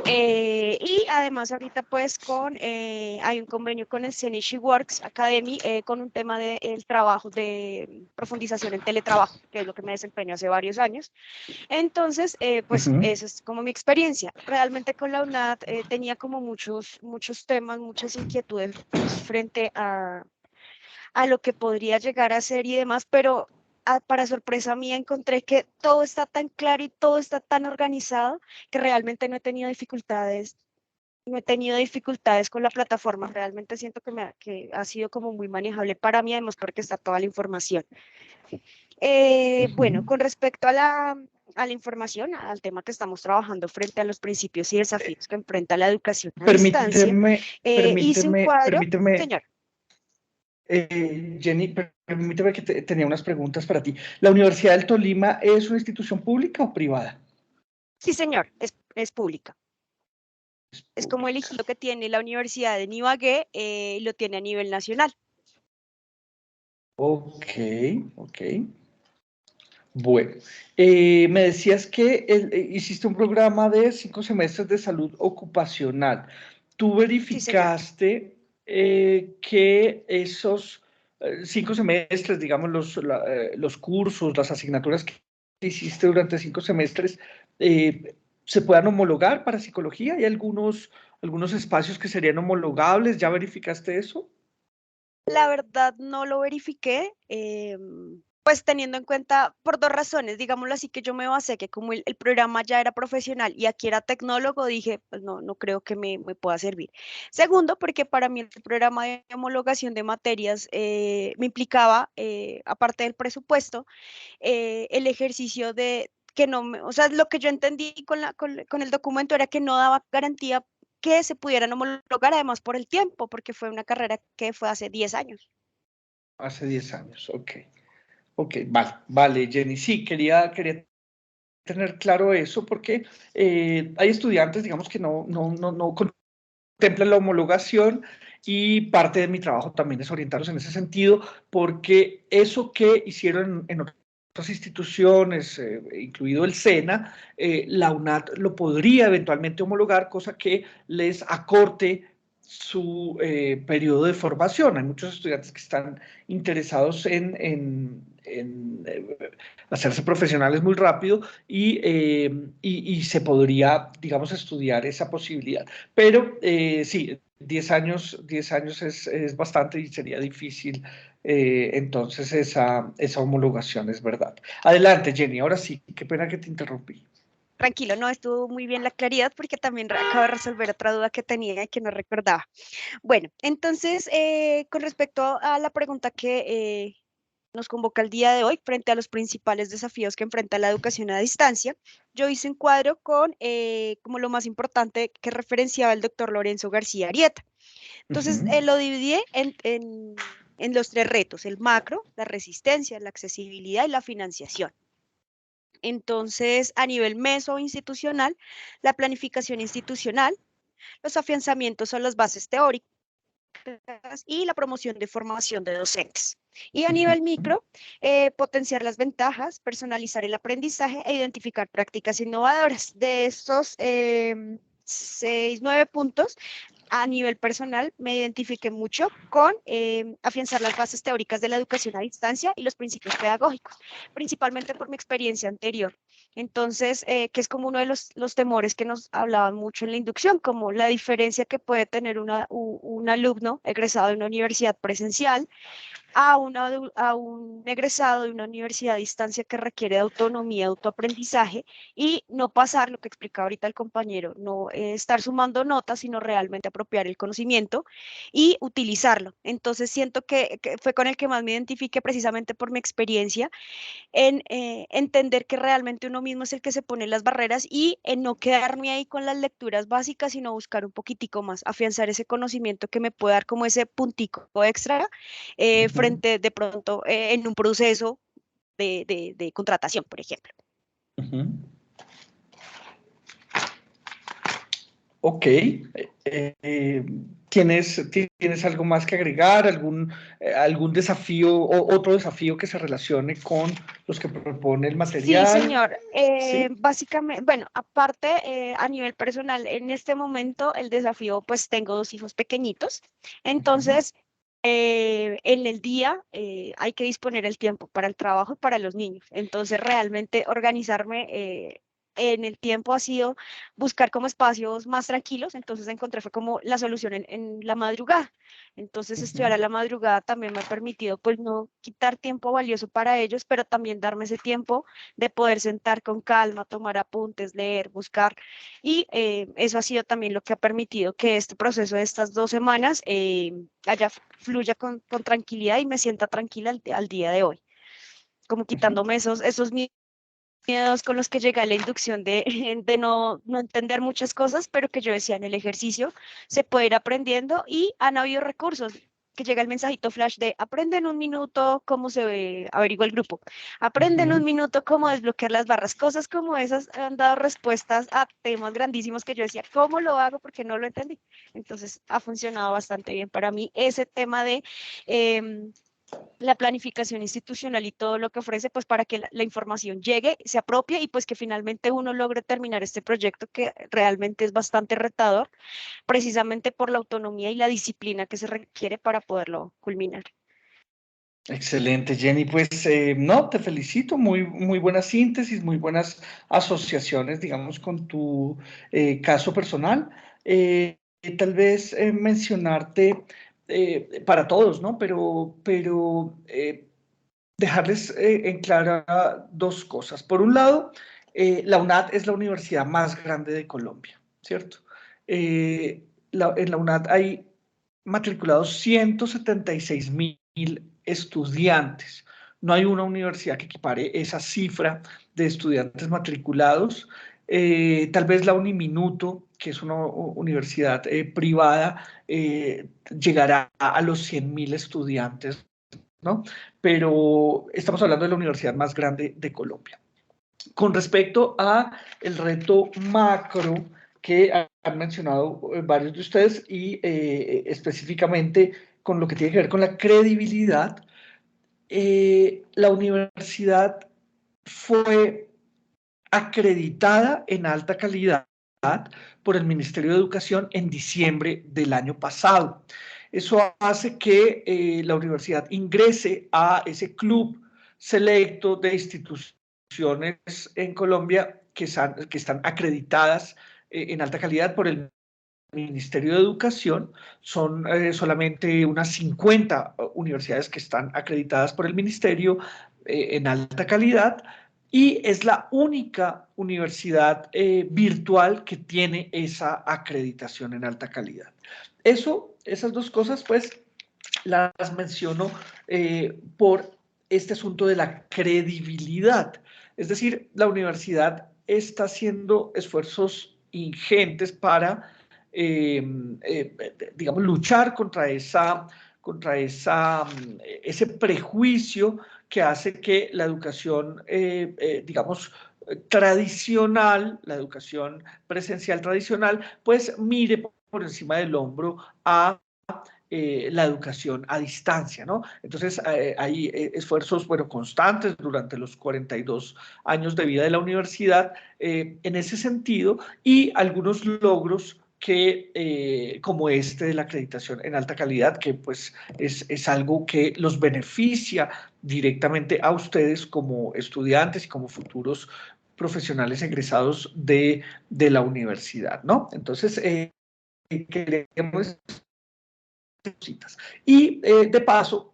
Y además ahorita pues hay un convenio con el CENISH Works Academy con un tema del trabajo de profundización en teletrabajo, que es lo que me desempeño hace varios años. Entonces, pues esa es como mi experiencia. Realmente con la UNAD tenía como muchos temas, muchas inquietudes frente a lo que podría llegar a ser y demás, pero para sorpresa mía encontré que todo está tan claro y todo está tan organizado que realmente no he tenido dificultades. No he tenido dificultades con la plataforma, realmente siento que ha sido como muy manejable para mí, además porque está toda la información. Bueno, con respecto a la información, al tema que estamos trabajando frente a los principios y desafíos que enfrenta la educación a distancia, hice un cuadro, señor. Jenny, permíteme que tenía unas preguntas para ti. ¿La Universidad del Tolima es una institución pública o privada? Sí, señor, es pública. Es como el elegido que tiene la Universidad de Ibagué y lo tiene a nivel nacional. Ok. Bueno, me decías que hiciste un programa de 5 semestres de salud ocupacional. ¿Tú verificaste que esos 5 semestres, digamos, los cursos, las asignaturas que hiciste durante 5 semestres, se puedan homologar para psicología? ¿Hay algunos espacios que serían homologables? ¿Ya verificaste eso? La verdad no lo verifiqué, pues teniendo en cuenta por dos razones, digámoslo así, que yo me basé que como el programa ya era profesional y aquí era tecnólogo, dije, pues no creo que me pueda servir. Segundo, porque para mí el programa de homologación de materias me implicaba, aparte del presupuesto, el ejercicio de que no, o sea, lo que yo entendí con el documento era que no daba garantía que se pudieran homologar, además por el tiempo, porque fue una carrera que fue hace 10 años. Hace 10 años, ok. Ok, vale, Jenny. Sí, quería tener claro eso porque hay estudiantes, digamos, que no contemplan la homologación y parte de mi trabajo también es orientarlos en ese sentido porque eso que hicieron en otras instituciones, incluido el SENA, la UNAT lo podría eventualmente homologar, cosa que les acorte su periodo de formación. Hay muchos estudiantes que están interesados en hacerse profesionales muy rápido y se podría, digamos, estudiar esa posibilidad. Pero sí, 10 años es bastante y sería difícil entonces esa homologación, es verdad. Adelante, Jenny, ahora sí, qué pena que te interrumpí. Tranquilo, no, estuvo muy bien la claridad porque también acabo de resolver otra duda que tenía y que no recordaba. Bueno, entonces, con respecto a la pregunta que nos convoca el día de hoy frente a los principales desafíos que enfrenta la educación a distancia, yo hice un cuadro con como lo más importante que referenciaba el doctor Lorenzo García Arieta. Entonces, lo dividí en los tres retos: el macro, la resistencia, la accesibilidad y la financiación. Entonces, a nivel meso institucional, la planificación institucional, los afianzamientos o las bases teóricas y la promoción de formación de docentes. Y a nivel micro, potenciar las ventajas, personalizar el aprendizaje e identificar prácticas innovadoras. De estos 9 puntos, a nivel personal, me identifiqué mucho con afianzar las bases teóricas de la educación a distancia y los principios pedagógicos, principalmente por mi experiencia anterior. Entonces, que es como uno de los temores que nos hablaban mucho en la inducción, como la diferencia que puede tener un alumno egresado de una universidad presencial a un egresado de una universidad a distancia que requiere de autonomía, autoaprendizaje y no pasar lo que explicaba ahorita el compañero, no estar sumando notas, sino realmente apropiar el conocimiento y utilizarlo. Entonces siento que fue con el que más me identifiqué precisamente por mi experiencia en entender que realmente uno mismo es el que se pone las barreras y en no quedarme ahí con las lecturas básicas, sino buscar un poquitico más, afianzar ese conocimiento que me puede dar como ese puntico extra frente de pronto en un proceso de contratación, por ejemplo. Ok. ¿Tienes algo más que agregar? ¿Algún desafío o otro desafío que se relacione con los que propone el material? Sí, señor. ¿Sí? Básicamente, bueno, aparte, a nivel personal, en este momento el desafío, pues tengo 2 hijos pequeñitos, entonces en el día hay que disponer el tiempo para el trabajo y para los niños. Entonces, realmente organizarme en el tiempo ha sido buscar como espacios más tranquilos. Entonces, encontré fue como la solución en la madrugada. Entonces, estudiar a la madrugada también me ha permitido, pues, no quitar tiempo valioso para ellos, pero también darme ese tiempo de poder sentar con calma, tomar apuntes, leer, buscar. Y eso ha sido también lo que ha permitido que este proceso de estas 2 semanas fluya con tranquilidad y me sienta tranquila al día de hoy, como quitándome esos miedos con los que llegué a la inducción de, de no entender muchas cosas, pero que yo decía en el ejercicio se puede ir aprendiendo y han habido recursos. Que llega el mensajito flash de aprende en un minuto cómo se averigua el grupo, aprende en un minuto cómo desbloquear las barras, cosas como esas han dado respuestas a temas grandísimos que yo decía, ¿cómo lo hago? Porque no lo entendí. Entonces ha funcionado bastante bien para mí ese tema de la planificación institucional y todo lo que ofrece, pues para que la información llegue, se apropie y pues que finalmente uno logre terminar este proyecto que realmente es bastante retador, precisamente por la autonomía y la disciplina que se requiere para poderlo culminar. Excelente, Jenny. Pues no, te felicito, muy buena síntesis, muy buenas asociaciones, digamos, con tu caso personal. Tal vez mencionarte para todos, ¿no? Pero dejarles en clara dos cosas. Por un lado, la UNAD es la universidad más grande de Colombia, ¿cierto? En la UNAD hay matriculados 176.000 estudiantes. No hay una universidad que equipare esa cifra de estudiantes matriculados. Tal vez la Uniminuto, que es una universidad privada, llegará a los 100.000 estudiantes, ¿no? Pero estamos hablando de la universidad más grande de Colombia. Con respecto a el reto macro que han mencionado varios de ustedes y específicamente con lo que tiene que ver con la credibilidad, la universidad fue acreditada en alta calidad por el Ministerio de Educación en diciembre del año pasado. Eso hace que la universidad ingrese a ese club selecto de instituciones en Colombia que están acreditadas en alta calidad por el Ministerio de Educación. Son solamente unas 50 universidades que están acreditadas por el Ministerio en alta calidad, y es la única universidad virtual que tiene esa acreditación en alta calidad. Esas dos cosas, pues, las menciono por este asunto de la credibilidad. Es decir, la universidad está haciendo esfuerzos ingentes para digamos, luchar contra ese prejuicio que hace que la educación, digamos, tradicional, la educación presencial tradicional, pues mire por encima del hombro a la educación a distancia, ¿no? Entonces, hay esfuerzos, bueno, constantes durante los 42 años de vida de la universidad en ese sentido, y algunos logros que, como este de la acreditación en alta calidad, que pues es algo que los beneficia directamente a ustedes como estudiantes y como futuros profesionales egresados de la universidad, ¿no? Entonces, queremos y de paso,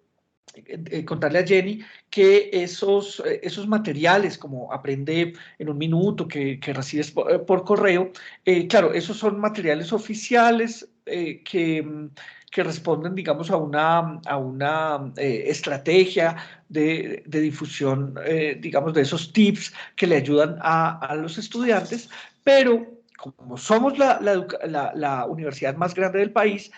contarle a Jenny que esos materiales, como Aprende en un Minuto, que recibes por correo, claro, esos son materiales oficiales que responden, digamos, a una estrategia de difusión, digamos, de esos tips que le ayudan a los estudiantes, pero como somos la universidad más grande del país,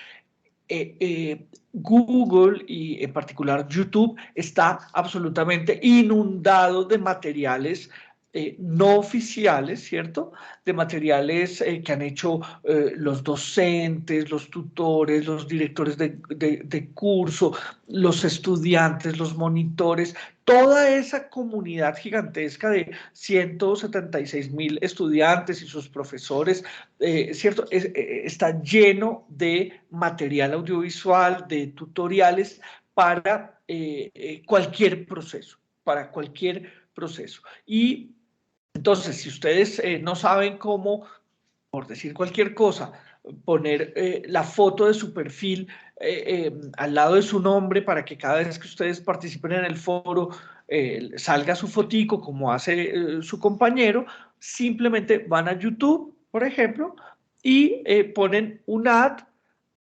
Google y en particular YouTube está absolutamente inundado de materiales no oficiales, ¿cierto? De materiales que han hecho los docentes, los tutores, los directores de curso, los estudiantes, los monitores, toda esa comunidad gigantesca de 176.000 estudiantes y sus profesores, ¿cierto? Está lleno de material audiovisual, de tutoriales para cualquier proceso, Y entonces, si ustedes no saben cómo, por decir cualquier cosa, poner la foto de su perfil al lado de su nombre para que cada vez que ustedes participen en el foro salga su fotico como hace su compañero, simplemente van a YouTube, por ejemplo, y ponen un ad,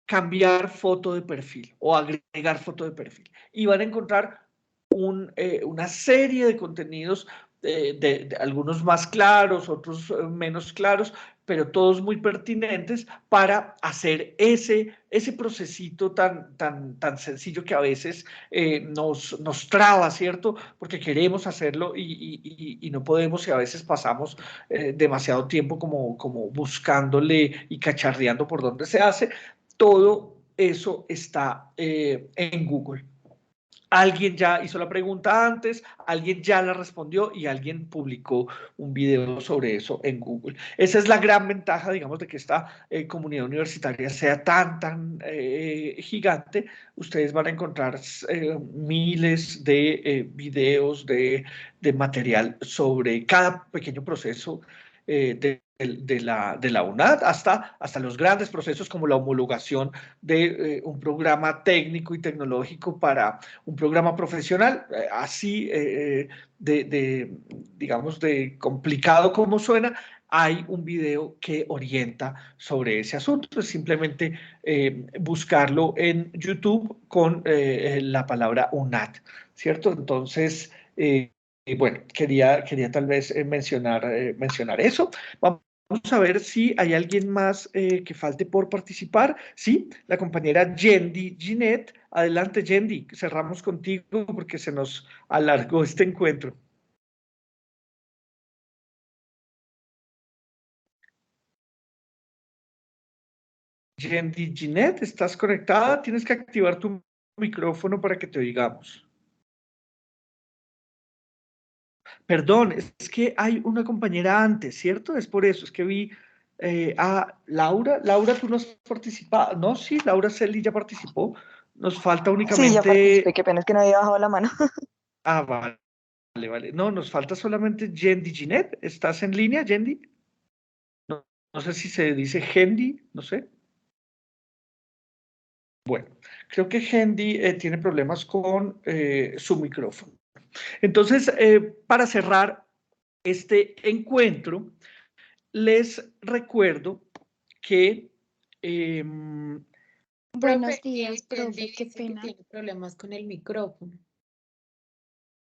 cambiar foto de perfil o agregar foto de perfil, y van a encontrar una serie de contenidos, de algunos más claros, otros menos claros, pero todos muy pertinentes para hacer ese procesito tan sencillo que a veces nos traba, ¿cierto? Porque queremos hacerlo y no podemos, y a veces pasamos demasiado tiempo como buscándole y cacharreando por dónde se hace. Todo eso está en Google. alguien ya hizo la pregunta antes, alguien ya la respondió y alguien publicó un video sobre eso en Google. Esa es la gran ventaja, digamos, de que esta comunidad universitaria sea tan gigante. Ustedes van a encontrar miles de videos, de material sobre cada pequeño proceso de la UNAD hasta los grandes procesos como la homologación de un programa técnico y tecnológico para un programa profesional, así digamos, de complicado como suena. Hay un video que orienta sobre ese asunto. Es simplemente buscarlo en YouTube con la palabra UNAD, ¿cierto? Entonces, bueno, quería tal vez mencionar eso. Vamos a ver si hay alguien más que falte por participar. Sí, la compañera Yendi Ginette. Adelante, Yendi. Cerramos contigo porque se nos alargó este encuentro. Yendi Ginette, ¿estás conectada? Tienes que activar tu micrófono para que te oigamos. Perdón, es que hay una compañera antes, ¿cierto? Es por eso, es que vi a Laura. Laura, tú no has participado. No, sí, Laura Celi ya participó. Nos falta Sí, ya participé, únicamente. qué pena es que no había bajado la mano. Ah, vale. No, nos falta solamente Yendi Ginette. ¿Estás en línea, Yendi? No, no sé si se dice Gendi, no sé. Bueno, creo que Gendi tiene problemas con su micrófono. Entonces, para cerrar este encuentro, les recuerdo que Buenos Profe, días, profe, Yendi qué dice que pena. tiene problemas con el micrófono.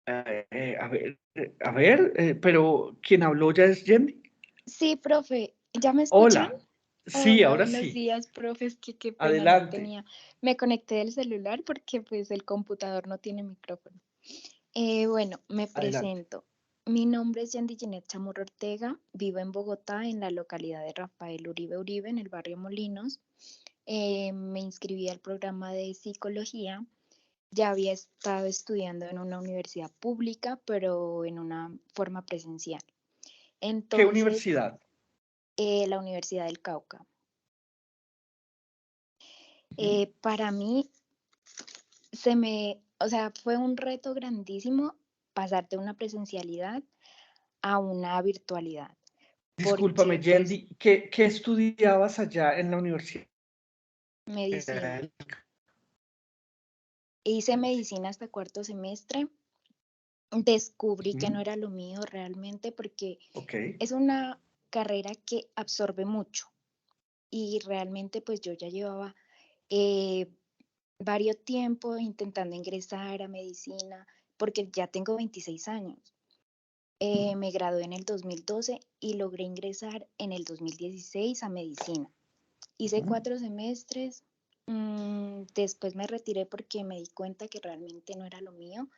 a ver, pero quien habló ya es Yendi. Sí, profe, ¿ya me escuchan? Hola. Sí, Hola, ahora buenos sí. días, profe, es que qué pena no Adelante. tenía. Me conecté del celular porque pues el computador no tiene micrófono. Bueno, me Adelante. presento. Mi nombre es Yandy Ginette Chamorro Ortega, vivo en Bogotá, en la localidad de Rafael Uribe Uribe, en el barrio Molinos. Me inscribí al programa de psicología. Ya había estado estudiando en una universidad pública, pero en una forma presencial. ¿Qué Entonces, universidad? la Universidad del Cauca. Ujú. Para mí, o sea, fue un reto grandísimo pasar de una presencialidad a una virtualidad, Discúlpame, porque pues Yendi, ¿qué estudiabas allá en la universidad? medicina. Hice medicina hasta cuarto semestre. Descubrí que no Ujú. era lo mío realmente porque Ok. es una carrera que absorbe mucho y realmente pues yo ya llevaba eh, varios tiempos intentando ingresar a medicina porque ya tengo 26 años. Me gradué en el 2012 y logré ingresar en el 2016 a medicina. Hice Ujú. 4 semestres, después me retiré porque me di cuenta que realmente no era lo mío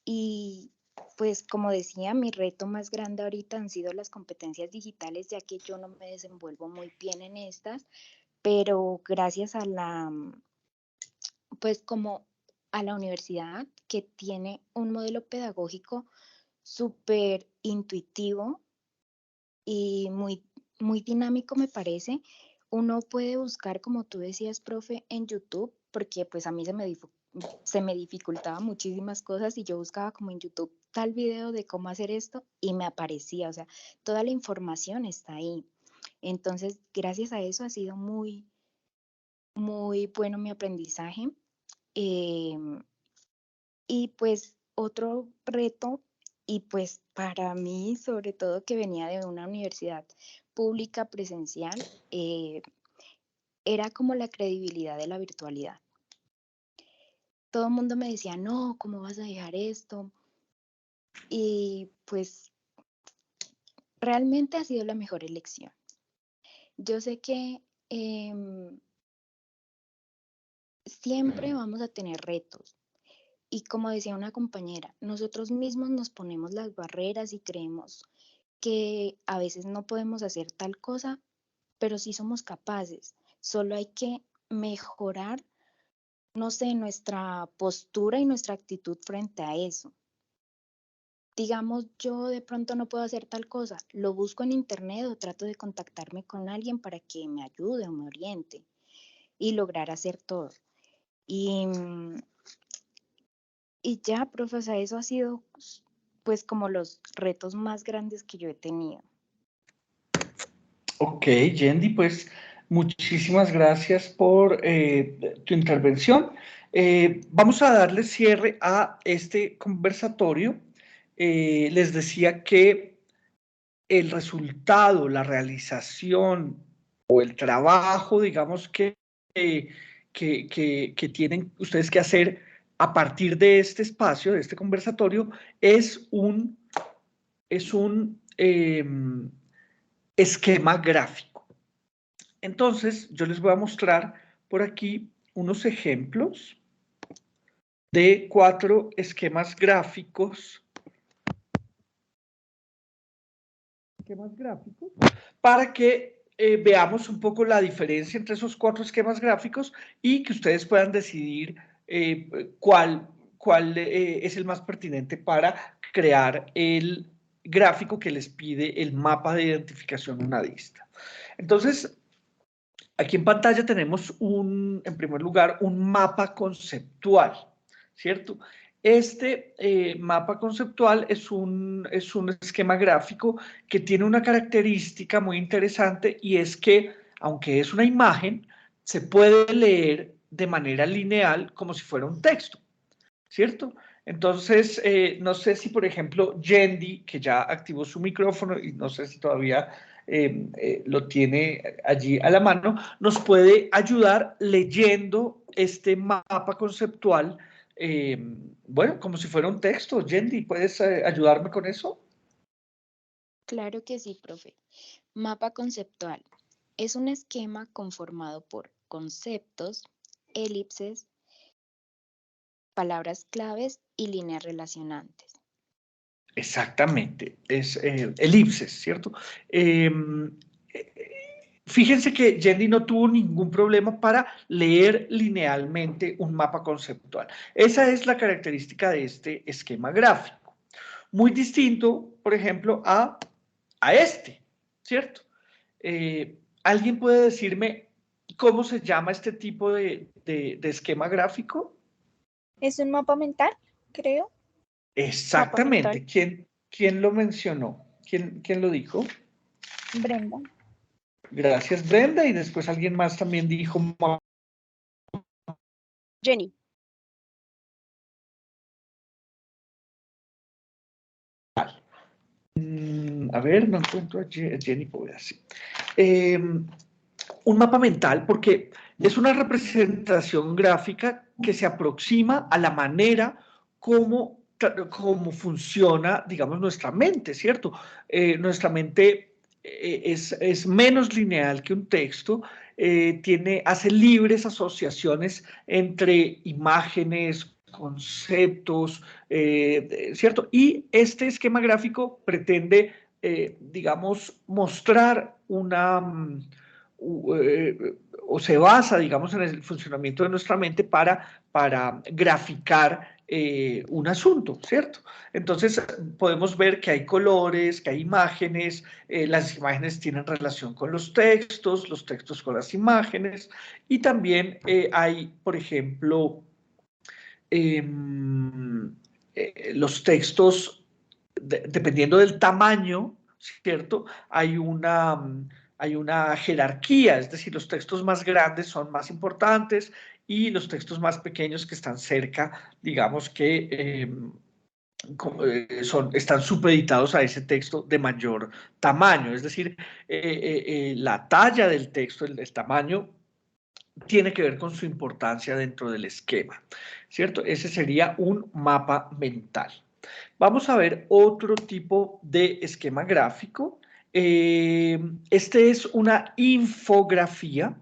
y pues como decía, mi reto más grande ahorita han sido las competencias digitales, ya que yo no me desenvuelvo muy bien en estas, pero gracias a pues como a la universidad que tiene un modelo pedagógico súper intuitivo y muy dinámico me parece. Uno puede buscar, como tú decías, profe, en YouTube, porque pues a mí se me dificultaba muchísimas cosas y yo buscaba como en YouTube tal video de cómo hacer esto y me aparecía, o sea, toda la información está ahí. Entonces, gracias a eso ha sido muy bueno mi aprendizaje. Y pues otro reto, y pues para mí, sobre todo que venía de una universidad pública presencial, era como la credibilidad de la virtualidad. Todo el mundo me decía, no, ¿cómo vas a dejar esto? Y pues realmente ha sido la mejor elección. Yo sé que siempre vamos a tener retos. Y como decía una compañera, nosotros mismos nos ponemos las barreras y creemos que a veces no podemos hacer tal cosa, pero sí somos capaces. Solo hay que mejorar no sé, nuestra postura y nuestra actitud frente a eso. Digamos, yo de pronto no puedo hacer tal cosa, lo busco en internet o trato de contactarme con alguien para que me ayude o me oriente y lograr hacer todo. Y ya, profe, o sea, eso ha sido pues como los retos más grandes que yo he tenido. Ok, Yendi, pues muchísimas gracias por tu intervención. Vamos a darle cierre a este conversatorio. Les decía que el resultado, la realización o el trabajo, digamos, que tienen ustedes que hacer a partir de este espacio, de este conversatorio, es un esquema gráfico. Entonces, yo les voy a mostrar por aquí unos ejemplos de 4 esquemas gráficos. Para que veamos un poco la diferencia entre esos 4 esquemas gráficos y que ustedes puedan decidir cuál es el más pertinente para crear el gráfico que les pide el mapa de identificación unadista. Entonces, aquí en pantalla tenemos en primer lugar, un mapa conceptual, ¿cierto? Este mapa conceptual es un esquema gráfico que tiene una característica muy interesante y es que, aunque es una imagen, se puede leer de manera lineal como si fuera un texto, ¿cierto? Entonces, no sé si, por ejemplo, Yendi, que ya activó su micrófono y no sé si todavía lo tiene allí a la mano, nos puede ayudar leyendo este mapa conceptual, bueno, como si fuera un texto. Yendi, ¿puedes ayudarme con eso? Claro que sí, profe. Mapa conceptual. Es un esquema conformado por conceptos, elipses, palabras claves y líneas relacionantes. Exactamente, es elipses, ¿cierto? Fíjense que Yendi no tuvo ningún problema para leer linealmente un mapa conceptual. Esa es la característica de este esquema gráfico. Muy distinto, por ejemplo, a este, ¿cierto? ¿Alguien puede decirme cómo se llama este tipo de esquema gráfico? Es un mapa mental, creo. Exactamente. ¿Quién lo mencionó? ¿Quién lo dijo? Brenda. Gracias, Brenda. Y después alguien más también dijo. Jenny. A ver, no encuentro a Jenny Poveda. Un mapa mental, porque es una representación gráfica que se aproxima a la manera como funciona, digamos, nuestra mente, ¿cierto? Nuestra mente es menos lineal que un texto, hace libres asociaciones entre imágenes, conceptos, ¿cierto? Y este esquema gráfico pretende, digamos, mostrar o se basa, digamos, en el funcionamiento de nuestra mente para graficar un asunto, ¿cierto? Entonces, podemos ver que hay colores, que hay imágenes, las imágenes tienen relación con los textos con las imágenes, y también hay, por ejemplo, los textos, dependiendo del tamaño, ¿cierto? Hay una jerarquía, es decir, los textos más grandes son más importantes y los textos más pequeños que están cerca, digamos que están supeditados a ese texto de mayor tamaño, es decir, la talla del texto, el tamaño, tiene que ver con su importancia dentro del esquema, ¿cierto? Ese sería un mapa mental. Vamos a ver otro tipo de esquema gráfico. Este es una infografía.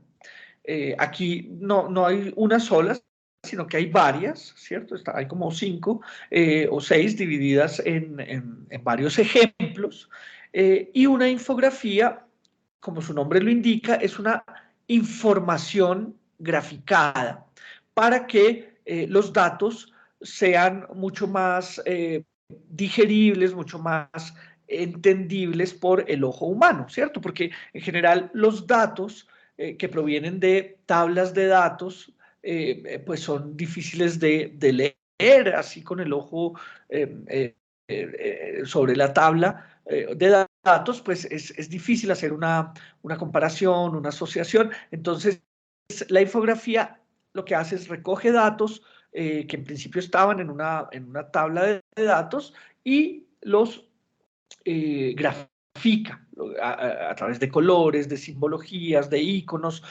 Aquí no hay una sola, sino que hay varias, ¿cierto? Hay como 5 o 6 divididas en varios ejemplos. Y una infografía, como su nombre lo indica, es una información graficada para que los datos sean mucho más digeribles, mucho más entendibles por el ojo humano, ¿cierto? Porque en general los datos que provienen de tablas de datos, pues son difíciles de leer así con el ojo sobre la tabla de datos, pues es difícil hacer una comparación, una asociación. Entonces, la infografía lo que hace es recoge datos que en principio estaban en una tabla de datos y los grafica a través de colores, de simbologías, de iconos,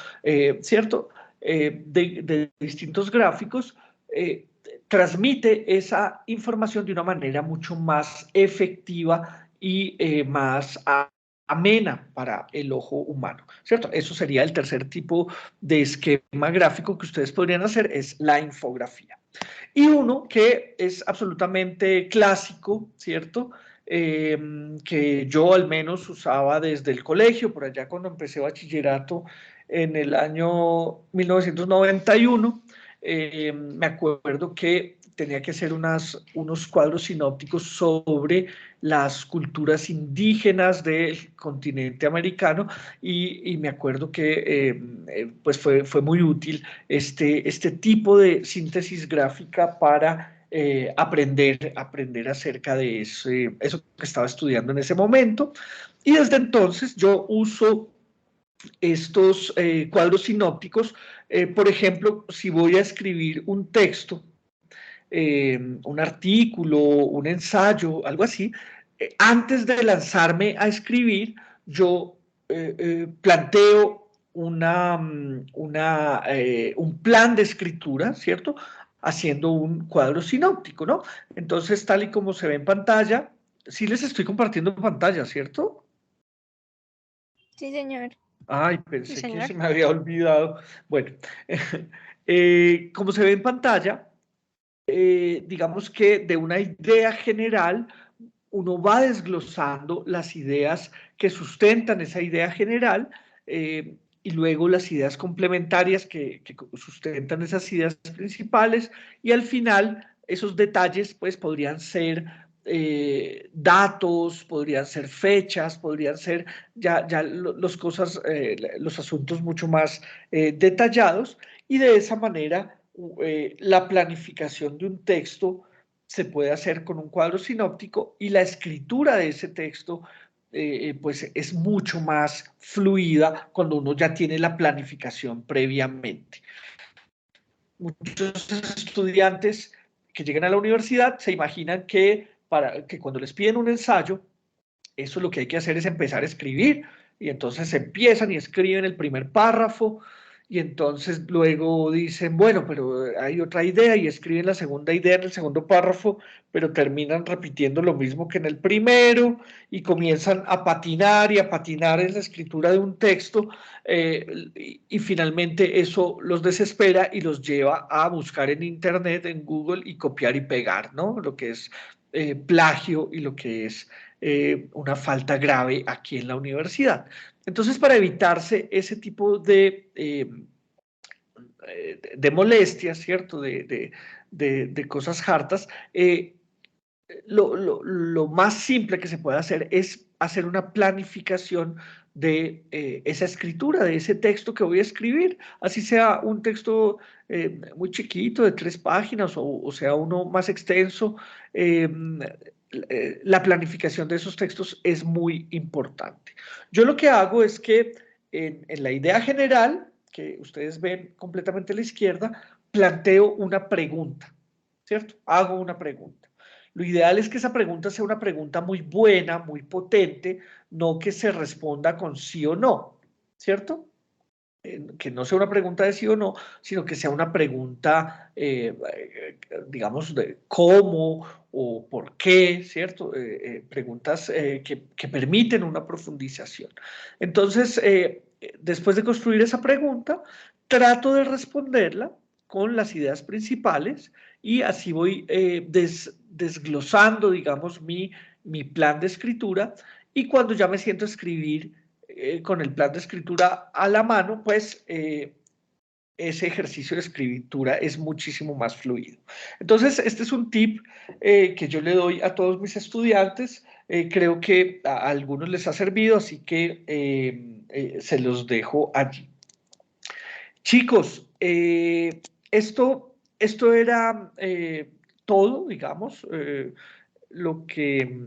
¿cierto? De distintos gráficos, transmite esa información de una manera mucho más efectiva y más amena para el ojo humano, ¿cierto? Eso sería el tercer tipo de esquema gráfico que ustedes podrían hacer, es la infografía. Y uno que es absolutamente clásico, ¿cierto? Que yo al menos usaba desde el colegio, por allá cuando empecé bachillerato en el año 1991, me acuerdo que tenía que hacer unos cuadros sinópticos sobre las culturas indígenas del continente americano y me acuerdo que pues fue muy útil este tipo de síntesis gráfica para aprender acerca de eso que estaba estudiando en ese momento. Y desde entonces yo uso estos cuadros sinópticos, por ejemplo, si voy a escribir un texto, un artículo, un ensayo, algo así, antes de lanzarme a escribir, yo planteo un plan de escritura, ¿cierto? Haciendo un cuadro sinóptico, ¿no? Entonces, tal y como se ve en pantalla, sí les estoy compartiendo pantalla, ¿cierto? Sí, señor. Ay, pensé que se me había olvidado. Bueno, como se ve en pantalla, digamos que de una idea general, uno va desglosando las ideas que sustentan esa idea general y luego las ideas complementarias que sustentan esas ideas principales y al final esos detalles pues podrían ser datos, podrían ser fechas, podrían ser los asuntos mucho más detallados y de esa manera la planificación de un texto se puede hacer con un cuadro sinóptico y la escritura de ese texto pues es mucho más fluida cuando uno ya tiene la planificación previamente. Muchos estudiantes que llegan a la universidad se imaginan que cuando les piden un ensayo, eso lo que hay que hacer es empezar a escribir y entonces empiezan y escriben el primer párrafo y entonces luego dicen, bueno, pero hay otra idea y escriben la segunda idea en el segundo párrafo, pero terminan repitiendo lo mismo que en el primero y comienzan a patinar y a patinar en la escritura de un texto y finalmente eso los desespera y los lleva a buscar en internet, en Google y copiar y pegar, ¿no? Lo que es plagio y lo que es una falta grave aquí en la universidad. Entonces, para evitarse ese tipo de molestias, ¿cierto? De cosas hartas, lo más simple que se puede hacer es hacer una planificación de esa escritura, de ese texto que voy a escribir, así sea un texto muy chiquito de 3 páginas o sea uno más extenso. La planificación de esos textos es muy importante. Yo lo que hago es que en la idea general, que ustedes ven completamente a la izquierda, planteo una pregunta, ¿cierto? Hago una pregunta. Lo ideal es que esa pregunta sea una pregunta muy buena, muy potente, no que se responda con sí o no, ¿cierto? Que no sea una pregunta de sí o no, sino que sea una pregunta, digamos, de cómo o por qué, ¿cierto? Preguntas que permiten una profundización. Entonces, después de construir esa pregunta, trato de responderla con las ideas principales y así voy desglosando, digamos, mi plan de escritura y cuando ya me siento a escribir con el plan de escritura a la mano, pues ese ejercicio de escritura es muchísimo más fluido. Entonces, este es un tip que yo le doy a todos mis estudiantes. Creo que a algunos les ha servido, así que se los dejo allí. Chicos, esto era todo, digamos, lo que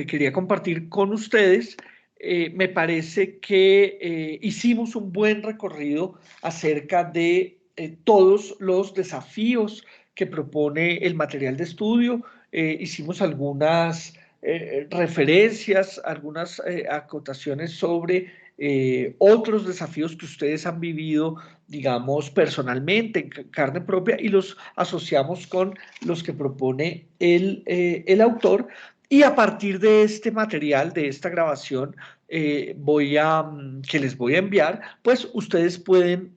quería compartir con ustedes. Me parece que hicimos un buen recorrido acerca de todos los desafíos que propone el material de estudio. Hicimos algunas referencias, algunas acotaciones sobre otros desafíos que ustedes han vivido, digamos, personalmente, en carne propia, y los asociamos con los que propone el autor. Y a partir de este material, de esta grabación que les voy a enviar, pues ustedes pueden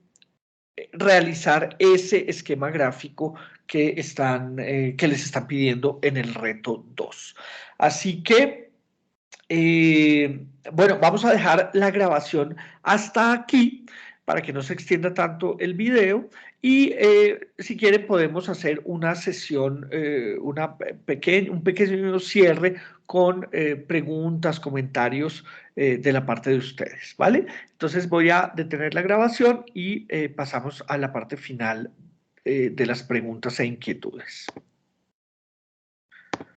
realizar ese esquema gráfico que les están pidiendo en el reto 2. Así que, bueno, vamos a dejar la grabación hasta aquí para que no se extienda tanto el video, y si quieren podemos hacer una sesión, un pequeño cierre con preguntas, comentarios de la parte de ustedes, ¿vale? Entonces voy a detener la grabación y pasamos a la parte final de las preguntas e inquietudes.